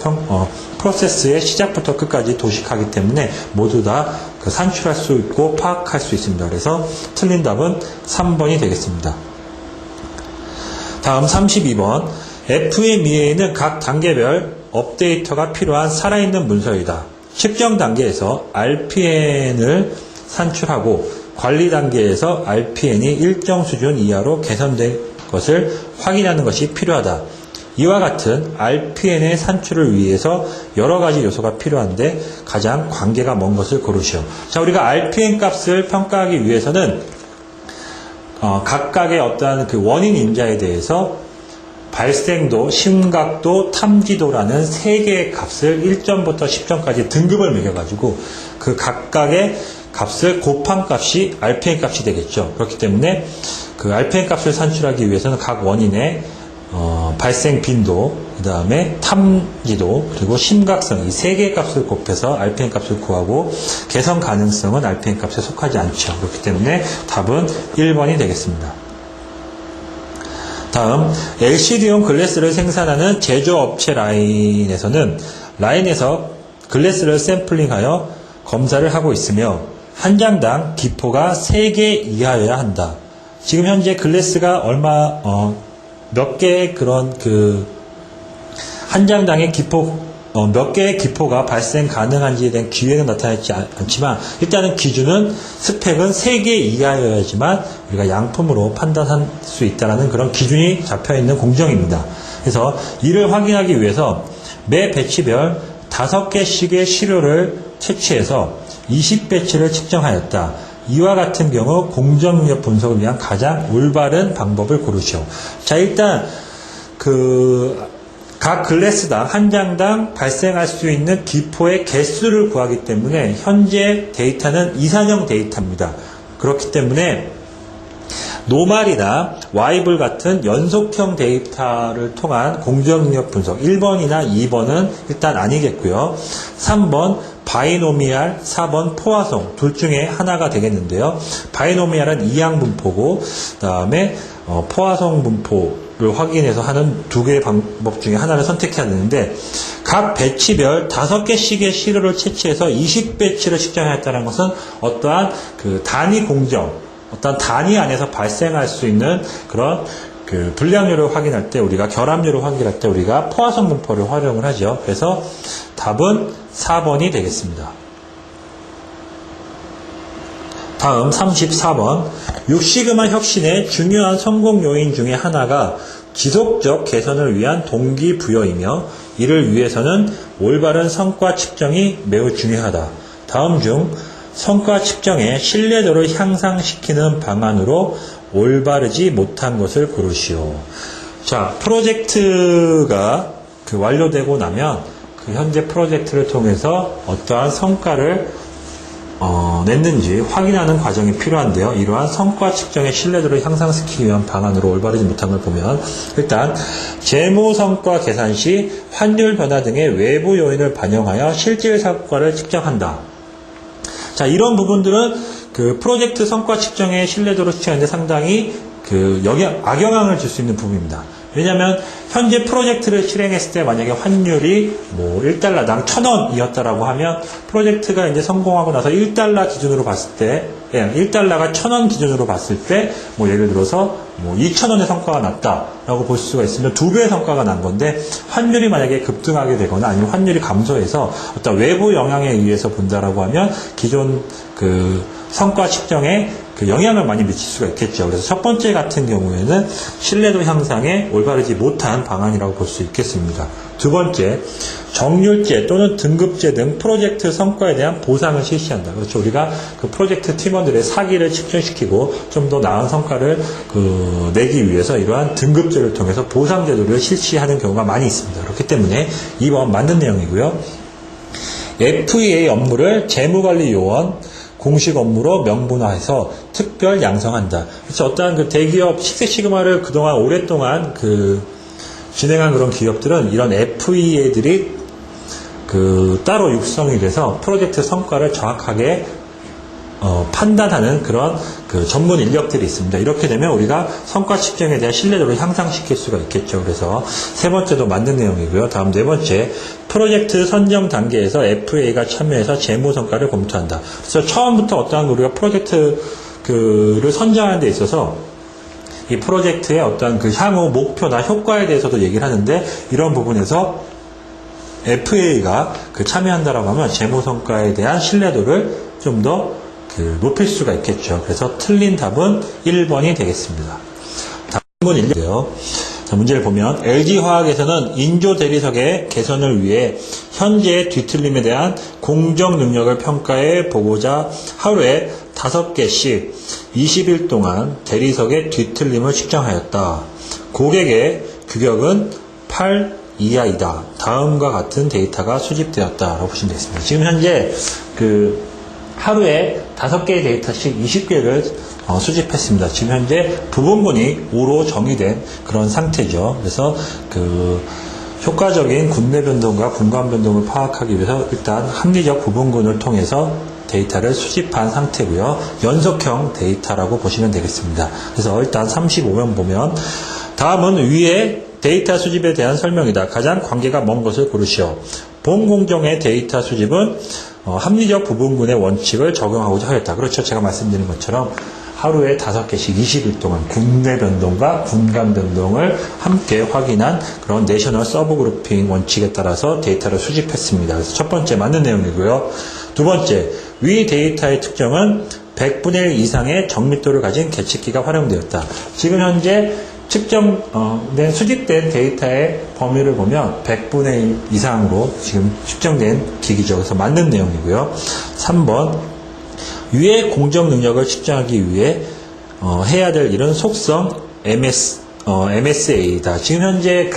프로세스의 시작부터 끝까지 도식하기 때문에 모두 다 산출할 수 있고 파악할 수 있습니다. 그래서 틀린 답은 3번이 되겠습니다. 다음 32번, FMEA는 각 단계별 업데이터가 필요한 살아있는 문서이다. 측정 단계에서 RPN을 산출하고 관리 단계에서 RPN이 일정 수준 이하로 개선된 것을 확인하는 것이 필요하다. 이와 같은 RPN의 산출을 위해서 여러 가지 요소가 필요한데 가장 관계가 먼 것을 고르시오. 자, 우리가 RPN 값을 평가하기 위해서는 각각의 어떠한 원인 임자에 대해서 발생도, 심각도, 탐지도라는 세 개의 값을 1점부터 10점까지 등급을 매겨가지고 그 각각의 값을 곱한 값이 RPN 값이 되겠죠. 그렇기 때문에 그 RPN 값을 산출하기 위해서는 각 원인의 발생 빈도, 그 다음에 탐지도, 그리고 심각성, 이 세 개의 값을 곱해서 RPM 값을 구하고 개선 가능성은 RPM 값에 속하지 않죠. 그렇기 때문에 답은 1번이 되겠습니다. 다음, LCD용 글래스를 생산하는 제조업체 라인에서 글래스를 샘플링하여 검사를 하고 있으며 한 장당 기포가 3개 이하여야 한다. 지금 현재 글래스가 몇 개의 그런 한 장당의 몇 개의 기포가 발생 가능한지에 대한 기회는 나타나지 않지만 일단은 기준은 스펙은 3개 이하여야지만 우리가 양품으로 판단할 수 있다는 그런 기준이 잡혀있는 공정입니다. 그래서 이를 확인하기 위해서 매 배치별 5개씩의 시료를 채취해서 20배치를 측정하였다. 이와 같은 경우 공정능력 분석을 위한 가장 올바른 방법을 고르시오. 자, 일단 각 글래스당 한 장당 발생할 수 있는 기포의 개수를 구하기 때문에 현재 데이터는 이산형 데이터입니다. 그렇기 때문에 노말이나 와이블 같은 연속형 데이터를 통한 공정능력 분석 1번이나 2번은 일단 아니겠고요. 3번 바이노미알, 4번 포화성 둘 중에 하나가 되겠는데요. 바이노미알은 이항 분포고 그 다음에 포화성 분포를 확인해서 하는 두 개의 방법 중에 하나를 선택해야 되는데 각 배치별 5개씩의 시료를 채취해서 20배치를 측정하였다는 것은 어떠한 단위 공정, 어떤 단위 안에서 발생할 수 있는 그런 불량률을 확인할 때 우리가 결합률을 확인할 때 우리가 포화성 분포를 활용을 하죠. 그래서 답은 4번이 되겠습니다. 다음 34번 6시그마 혁신의 중요한 성공 요인 중에 하나가 지속적 개선을 위한 동기부여이며 이를 위해서는 올바른 성과 측정이 매우 중요하다. 다음 중 성과 측정의 신뢰도를 향상시키는 방안으로 올바르지 못한 것을 고르시오. 자, 프로젝트가 완료되고 나면 현재 프로젝트를 통해서 어떠한 성과를 냈는지 확인하는 과정이 필요한데요. 이러한 성과 측정의 신뢰도를 향상시키기 위한 방안으로 올바르지 못한 걸 보면 일단 재무 성과 계산 시 환율 변화 등의 외부 요인을 반영하여 실질 성과를 측정한다. 자, 이런 부분들은 프로젝트 성과 측정의 신뢰도를 측정하는데 상당히 악영향을 줄 수 있는 부분입니다. 왜냐하면 현재 프로젝트를 실행했을 때 만약에 환율이 1달러당 1,000원이었다라고 하면 프로젝트가 이제 성공하고 나서 1달러 기준으로 봤을 때 1달러가 1,000원 기준으로 봤을 때 예를 들어서 2,000원의 성과가 났다라고 볼 수가 있으면 2배의 성과가 난 건데 환율이 만약에 급등하게 되거나 아니면 환율이 감소해서 어떤 외부 영향에 의해서 본다라고 하면 기존 성과 측정에 영향을 많이 미칠 수가 있겠죠. 그래서 첫 번째 같은 경우에는 신뢰도 향상에 올바르지 못한 방안이라고 볼 수 있겠습니다. 두 번째, 정률제 또는 등급제 등 프로젝트 성과에 대한 보상을 실시한다. 그렇죠. 우리가 프로젝트 팀원들의 사기를 측정시키고 좀 더 나은 성과를 내기 위해서 이러한 등급제를 통해서 보상 제도를 실시하는 경우가 많이 있습니다. 그렇기 때문에 2번 맞는 내용이고요. FEA 업무를 재무관리 요원 공식 업무로 명분화해서 특별 양성한다. 그래서 어떠한 대기업 식스시그마를 그동안 오랫동안 진행한 그런 기업들은 이런 FEA들이 따로 육성이 돼서 프로젝트 성과를 정확하게 판단하는 그런 전문 인력들이 있습니다. 이렇게 되면 우리가 성과 측정에 대한 신뢰도를 향상시킬 수가 있겠죠. 그래서 세 번째도 맞는 내용이고요. 다음 네 번째, 프로젝트 선정 단계에서 FA가 참여해서 재무 성과를 검토한다. 그래서 처음부터 어떠한 우리가 프로젝트를 선정하는 데 있어서 이 프로젝트의 어떤 향후 목표나 효과에 대해서도 얘기를 하는데 이런 부분에서 FA가 참여한다라고 하면 재무 성과에 대한 신뢰도를 좀 더 높일 수가 있겠죠. 그래서 틀린 답은 1번이 되겠습니다. 다음은 1번인데요. 문제를 보면 LG화학에서는 인조 대리석의 개선을 위해 현재의 뒤틀림에 대한 공정 능력을 평가해 보고자 하루에 5개씩 20일 동안 대리석의 뒤틀림을 측정하였다. 고객의 규격은 8 이하이다. 다음과 같은 데이터가 수집되었다라고 보시면 되겠습니다. 지금 현재 하루에 5개의 데이터씩 20개를 수집했습니다. 지금 현재 부분군이 5로 정의된 그런 상태죠. 그래서 효과적인 군내 변동과 분간 변동을 파악하기 위해서 일단 합리적 부분군을 통해서 데이터를 수집한 상태고요. 연속형 데이터라고 보시면 되겠습니다. 그래서 일단 35면 보면 다음은 위에 데이터 수집에 대한 설명이다. 가장 관계가 먼 것을 고르시오. 본 공정의 데이터 수집은 합리적 부분군의 원칙을 적용하고자 하였다. 그렇죠. 제가 말씀드린 것처럼 하루에 5개씩 20일 동안 국내 변동과 분간 변동을 함께 확인한 그런 내셔널 서브 그룹핑 원칙에 따라서 데이터를 수집했습니다. 그래서 첫 번째 맞는 내용이고요. 두 번째, 위 데이터의 특정은 100분의 1 이상의 정밀도를 가진 계측기가 활용되었다. 지금 현재 수집된 데이터의 범위를 보면 100분의 1 이상으로 지금 측정된 기기죠. 그래서 맞는 내용이고요. 3번, 위의 공정 능력을 측정하기 위해 해야 될 일은 속성 MSA다. 지금 현재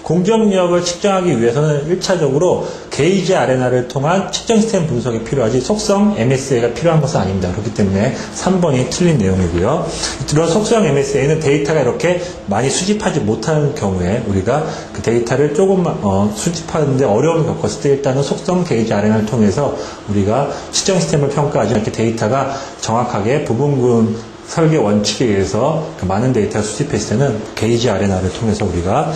공정력을 측정하기 위해서는 1차적으로 게이지 아레나를 통한 측정 시스템 분석이 필요하지 속성 MSA가 필요한 것은 아닙니다. 그렇기 때문에 3번이 틀린 내용이고요. 이런 속성 MSA는 데이터가 이렇게 많이 수집하지 못하는 경우에 우리가 그 데이터를 조금만 수집하는데 어려움을 겪었을 때 일단은 속성 게이지 아레나를 통해서 우리가 측정 시스템을 평가하지 이렇게 데이터가 정확하게 부분군 설계 원칙에 의해서 많은 데이터를 수집했을 때는 게이지 아레나를 통해서 우리가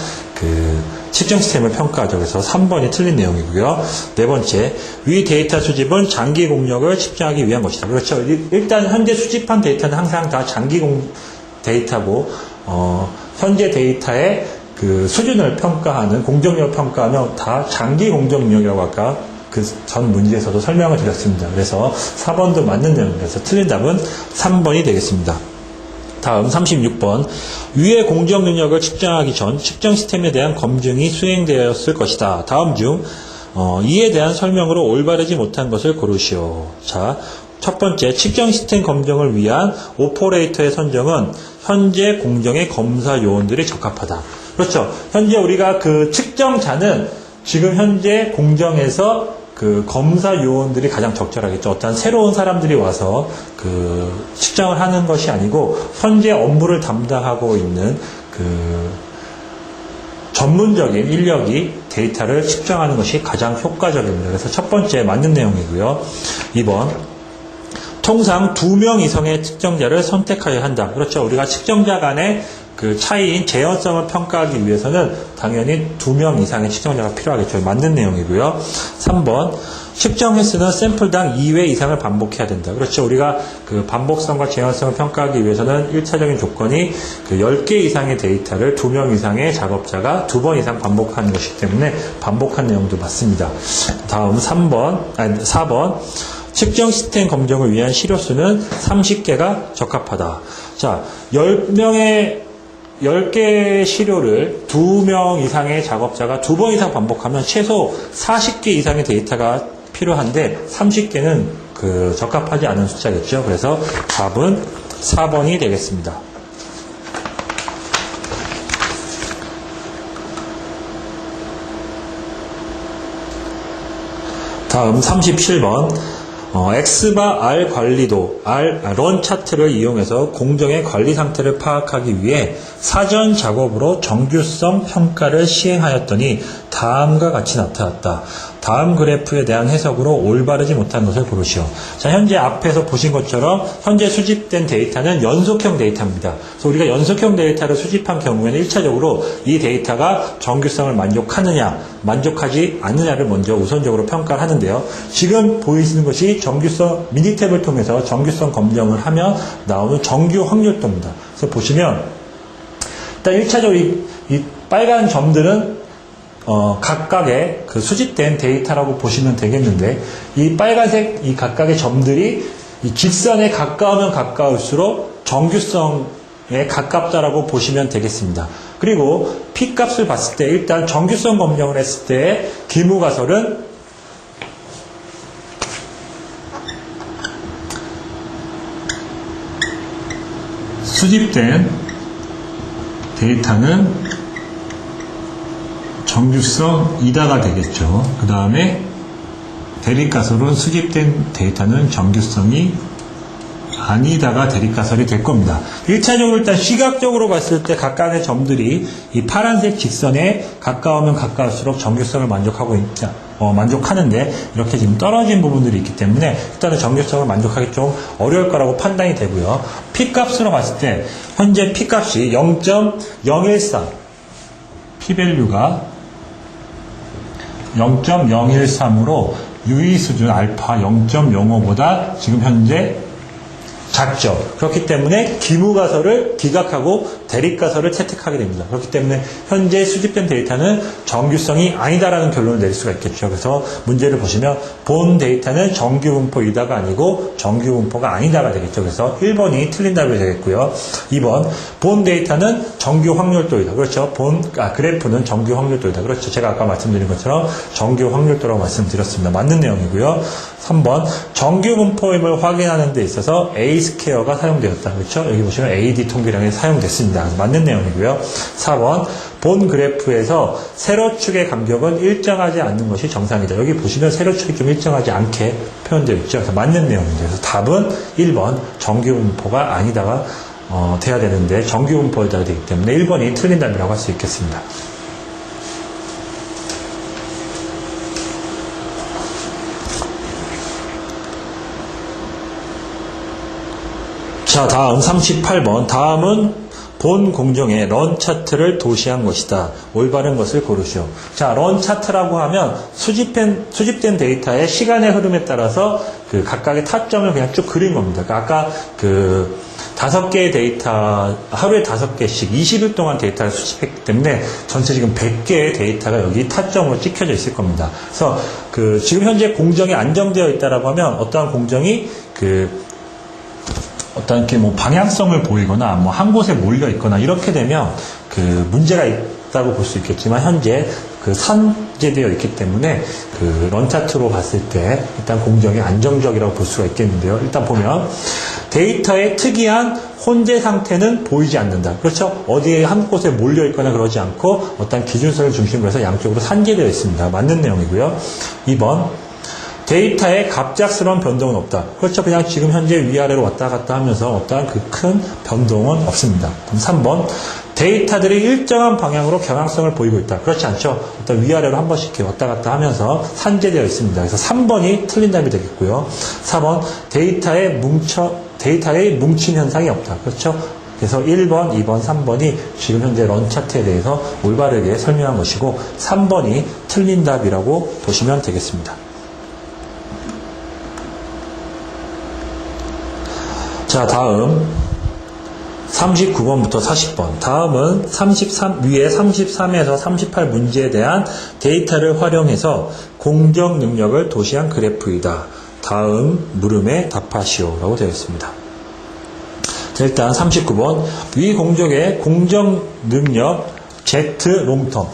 측정 시스템을 평가하죠. 그래서 3번이 틀린 내용이고요. 네 번째, 위 데이터 수집은 장기 공력을 측정하기 위한 것이다. 그렇죠. 일단 현재 수집한 데이터는 항상 다 장기 데이터고 현재 데이터의 수준을 평가하는 공정력을 평가하면 다 장기 공정력이라고 아까 전 문제에서도 설명을 드렸습니다. 그래서 4번도 맞는 내용이라서 틀린 답은 3번이 되겠습니다. 다음 36번, 위의 공정 능력을 측정하기 전 측정 시스템에 대한 검증이 수행되었을 것이다. 다음 중 이에 대한 설명으로 올바르지 못한 것을 고르시오. 자, 첫 번째, 측정 시스템 검증을 위한 오퍼레이터의 선정은 현재 공정의 검사 요원들이 적합하다. 그렇죠. 현재 우리가 측정자는 지금 현재 공정에서 검사 요원들이 가장 적절하겠죠. 어떤 새로운 사람들이 와서 측정을 하는 것이 아니고 현재 업무를 담당하고 있는 전문적인 인력이 데이터를 측정하는 것이 가장 효과적입니다. 그래서 첫 번째 맞는 내용이고요. 2번, 통상 2명 이상의 측정자를 선택하여야 한다. 그렇죠. 우리가 측정자 간의 차이인 재현성을 평가하기 위해서는 당연히 2명 이상의 측정자가 필요하겠죠. 맞는 내용이고요. 3번, 측정 횟수는 샘플당 2회 이상을 반복해야 된다. 그렇죠. 우리가 반복성과 재현성을 평가하기 위해서는 1차적인 조건이 10개 이상의 데이터를 2명 이상의 작업자가 2번 이상 반복하는 것이기 때문에 반복한 내용도 맞습니다. 다음 4번, 측정 시스템 검정을 위한 시료수는 30개가 적합하다. 자, 10개의 시료를 2명 이상의 작업자가 2번 이상 반복하면 최소 40개 이상의 데이터가 필요한데 30개는 적합하지 않은 숫자겠죠. 그래서 답은 4번이 되겠습니다. 다음 37번. X바 R 관리도, 런 차트를 이용해서 공정의 관리 상태를 파악하기 위해 사전 작업으로 정규성 평가를 시행하였더니 다음과 같이 나타났다. 다음 그래프에 대한 해석으로 올바르지 못한 것을 고르시오. 자, 현재 앞에서 보신 것처럼 현재 수집된 데이터는 연속형 데이터입니다. 그래서 우리가 연속형 데이터를 수집한 경우에는 1차적으로 이 데이터가 정규성을 만족하느냐, 만족하지 않느냐를 먼저 우선적으로 평가를 하는데요. 지금 보이시는 것이 정규성 미니탭을 통해서 정규성 검정을 하면 나오는 정규 확률도입니다. 그래서 보시면 일단 1차적으로 이 빨간 점들은 각각의 수집된 데이터라고 보시면 되겠는데, 이 빨간색 이 각각의 점들이 이 직선에 가까우면 가까울수록 정규성에 가깝다라고 보시면 되겠습니다. 그리고 P 값을 봤을 때 일단 정규성 검정을 했을 때 기무가설은 수집된 데이터는 정규성 이다가 되겠죠. 그 다음에 대립가설은 수집된 데이터는 정규성이 아니다가 대립가설이 될 겁니다. 1차적으로 일단 시각적으로 봤을 때 각각의 점들이 이 파란색 직선에 가까우면 가까울수록 정규성을 만족하는데 이렇게 지금 떨어진 부분들이 있기 때문에 일단은 정규성을 만족하기 좀 어려울 거라고 판단이 되고요. P값으로 봤을 때 현재 P값이 0.013 P밸류가 0.013으로 유의 수준 알파 0.05보다 지금 현재 작죠. 그렇기 때문에 기무가설을 기각하고 대립가설을 채택하게 됩니다. 그렇기 때문에 현재 수집된 데이터는 정규성이 아니다라는 결론을 내릴 수가 있겠죠. 그래서 문제를 보시면 본 데이터는 정규분포이다가 아니고 정규분포가 아니다가 되겠죠. 그래서 1번이 틀린 답이 되겠고요. 2번 본 데이터는 정규 확률도이다. 그렇죠. 그래프는 정규 확률도이다. 그렇죠. 제가 아까 말씀드린 것처럼 정규 확률도라고 말씀드렸습니다. 맞는 내용이고요. 3번 정규분포임을 확인하는 데 있어서 A스퀘어가 사용되었다. 그렇죠? 여기 보시면 AD 통계량이 사용됐습니다. 맞는 내용이고요. 4번 본 그래프에서 세로축의 간격은 일정하지 않는 것이 정상이다. 여기 보시면 세로축이 좀 일정하지 않게 표현되어 있죠. 그래서 맞는 내용입니다. 그래서 답은 1번 정규분포가 아니다가 돼야 되는데 정규분포가 되기 때문에 1번이 틀린 답이라고 할 수 있겠습니다. 자, 다음 38번. 다음은 본 공정의 런 차트를 도시한 것이다. 올바른 것을 고르시오. 자, 런 차트라고 하면 수집된 데이터의 시간의 흐름에 따라서 그 각각의 타점을 그냥 쭉 그린 겁니다. 그러니까 아까 그 5개의 데이터, 하루에 5개씩 20일 동안 데이터를 수집했기 때문에 전체 지금 100개의 데이터가 여기 타점으로 찍혀져 있을 겁니다. 그래서 그 지금 현재 공정이 안정되어 있다라고 하면 어떠한 공정이 어떤 이렇게 뭐 방향성을 보이거나 뭐 한 곳에 몰려 있거나 이렇게 되면 그 문제가 있다고 볼 수 있겠지만 현재 그 산재되어 있기 때문에 그 런차트로 봤을 때 일단 공정이 안정적이라고 볼 수가 있겠는데요. 일단 보면 데이터의 특이한 혼재 상태는 보이지 않는다. 그렇죠? 어디에 한 곳에 몰려 있거나 그러지 않고 어떤 기준선을 중심으로 해서 양쪽으로 산재되어 있습니다. 맞는 내용이고요. 2번 데이터에 갑작스러운 변동은 없다. 그렇죠. 그냥 지금 현재 위아래로 왔다 갔다 하면서 어떠한 그 큰 변동은 없습니다. 그럼 3번 데이터들이 일정한 방향으로 경향성을 보이고 있다. 그렇지 않죠. 어떤 위아래로 한 번씩 이렇게 왔다 갔다 하면서 산재되어 있습니다. 그래서 3번이 틀린 답이 되겠고요. 4번 데이터에 뭉친 현상이 없다. 그렇죠. 그래서 1번, 2번, 3번이 지금 현재 런 차트에 대해서 올바르게 설명한 것이고 3번이 틀린 답이라고 보시면 되겠습니다. 자, 다음 39번부터 40번. 다음은 위에 33에서 38 문제에 대한 데이터를 활용해서 공정 능력을 도시한 그래프이다. 다음 물음에 답하시오 라고 되어 있습니다. 자, 일단 39번 위 공정의 공정 능력 Z 롱텀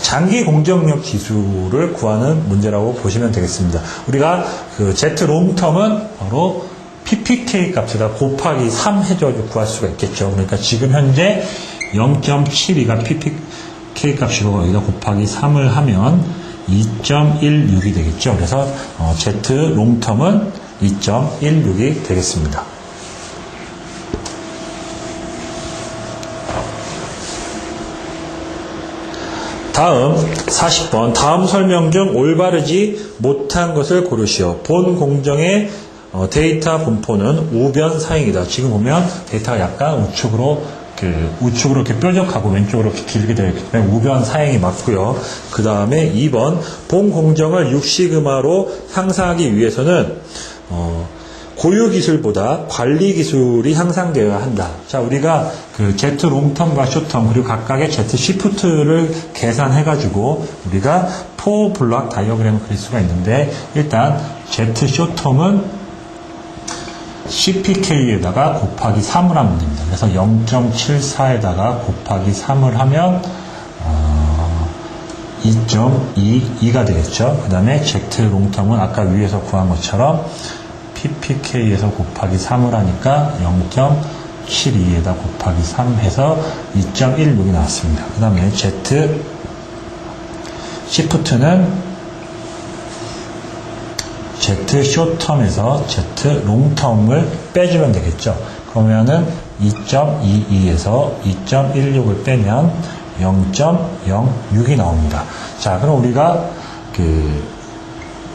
장기 공정력 지수를 구하는 문제라고 보시면 되겠습니다. 우리가 그 Z 롱텀은 바로 PPK 값에다 곱하기 3 해줘 구할 수가 있겠죠. 그러니까 지금 현재 0.72가 PPK 값이고 여기다 곱하기 3을 하면 2.16이 되겠죠. 그래서 Z 롱텀은 2.16이 되겠습니다. 다음 40번 다음 설명 중 올바르지 못한 것을 고르시오. 본 공정의 데이터 분포는 우변 사행이다. 지금 보면 데이터가 약간 우측으로 이렇게 뾰족하고 왼쪽으로 이렇게 길게 되어 있기 때문에 우변 사행이 맞고요. 그 다음에 2번 본 공정을 6시그마로 향상하기 위해서는 고유 기술보다 관리 기술이 향상되어야 한다. 자, 우리가 그 Z 롱텀과 숏텀 그리고 각각의 Z 시프트를 계산해가지고 우리가 4블럭 다이어그램을 그릴 수가 있는데 일단 Z 숏텀은 CPK에다가 곱하기 3을 하면 됩니다. 그래서 0.74에다가 곱하기 3을 하면 2.22가 되겠죠. 그 다음에 Z 롱텀은 아까 위에서 구한 것처럼 PPK에서 곱하기 3을 하니까 0.72에다 곱하기 3 해서 2.16이 나왔습니다. 그 다음에 Z Z short-term에서 Z long-term을 빼주면 되겠죠. 그러면은 2.22에서 2.16을 빼면 0.06이 나옵니다. 자, 그럼 우리가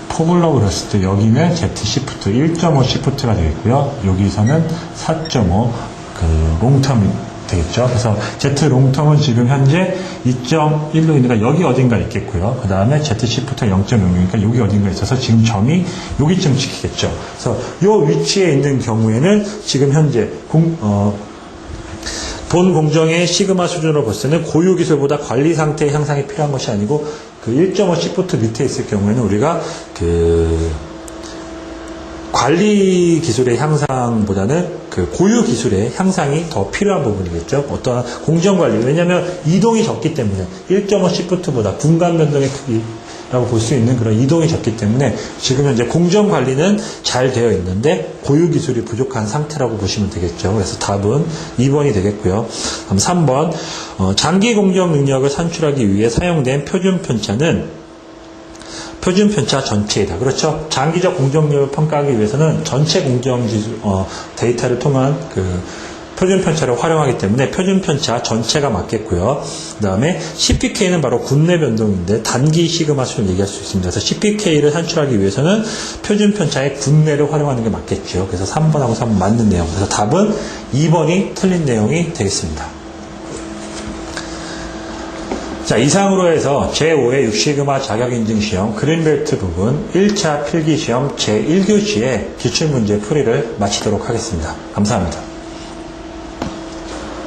포뮬러 그렸을 때 여기는 Z 시프트 1.5 시프트가 되겠고요. 여기서는 4.5 롱텀이 되겠죠. 그래서 Z 롱텀은 지금 현재 2.16이니까 여기 어딘가 있겠고요. 그 다음에 Z 시프트 0.06이니까 여기 어딘가 있어서 지금 점이 여기쯤 찍히겠죠. 그래서 이 위치에 있는 경우에는 지금 현재 본 공정의 시그마 수준으로 볼 때는 고유 기술보다 관리 상태의 향상이 필요한 것이 아니고 1.5 시프트 밑에 있을 경우에는 우리가 관리 기술의 향상보다는 고유 기술의 향상이 더 필요한 부분이겠죠. 어떠한 공정관리. 왜냐하면 이동이 적기 때문에 1.5 시프트보다 분간 변동의 크기라고 볼 수 있는 그런 이동이 적기 때문에 지금 현재 공정관리는 잘 되어 있는데 고유 기술이 부족한 상태라고 보시면 되겠죠. 그래서 답은 2번이 되겠고요. 그럼 3번 장기 공정 능력을 산출하기 위해 사용된 표준 편차는 표준 편차 전체이다. 그렇죠? 장기적 공정력을 평가하기 위해서는 전체 공정 기술, 데이터를 통한 표준 편차를 활용하기 때문에 표준 편차 전체가 맞겠고요. 그 다음에 CPK는 바로 군내 변동인데 단기 시그마 수준을 얘기할 수 있습니다. 그래서 CPK를 산출하기 위해서는 표준 편차의 군내를 활용하는 게 맞겠죠. 그래서 3번하고 3번 맞는 내용. 그래서 답은 2번이 틀린 내용이 되겠습니다. 자, 이상으로 해서 제5회 6시그마 자격인증시험 그린벨트 부분 1차 필기시험 제1교시의 기출문제 풀이를 마치도록 하겠습니다. 감사합니다.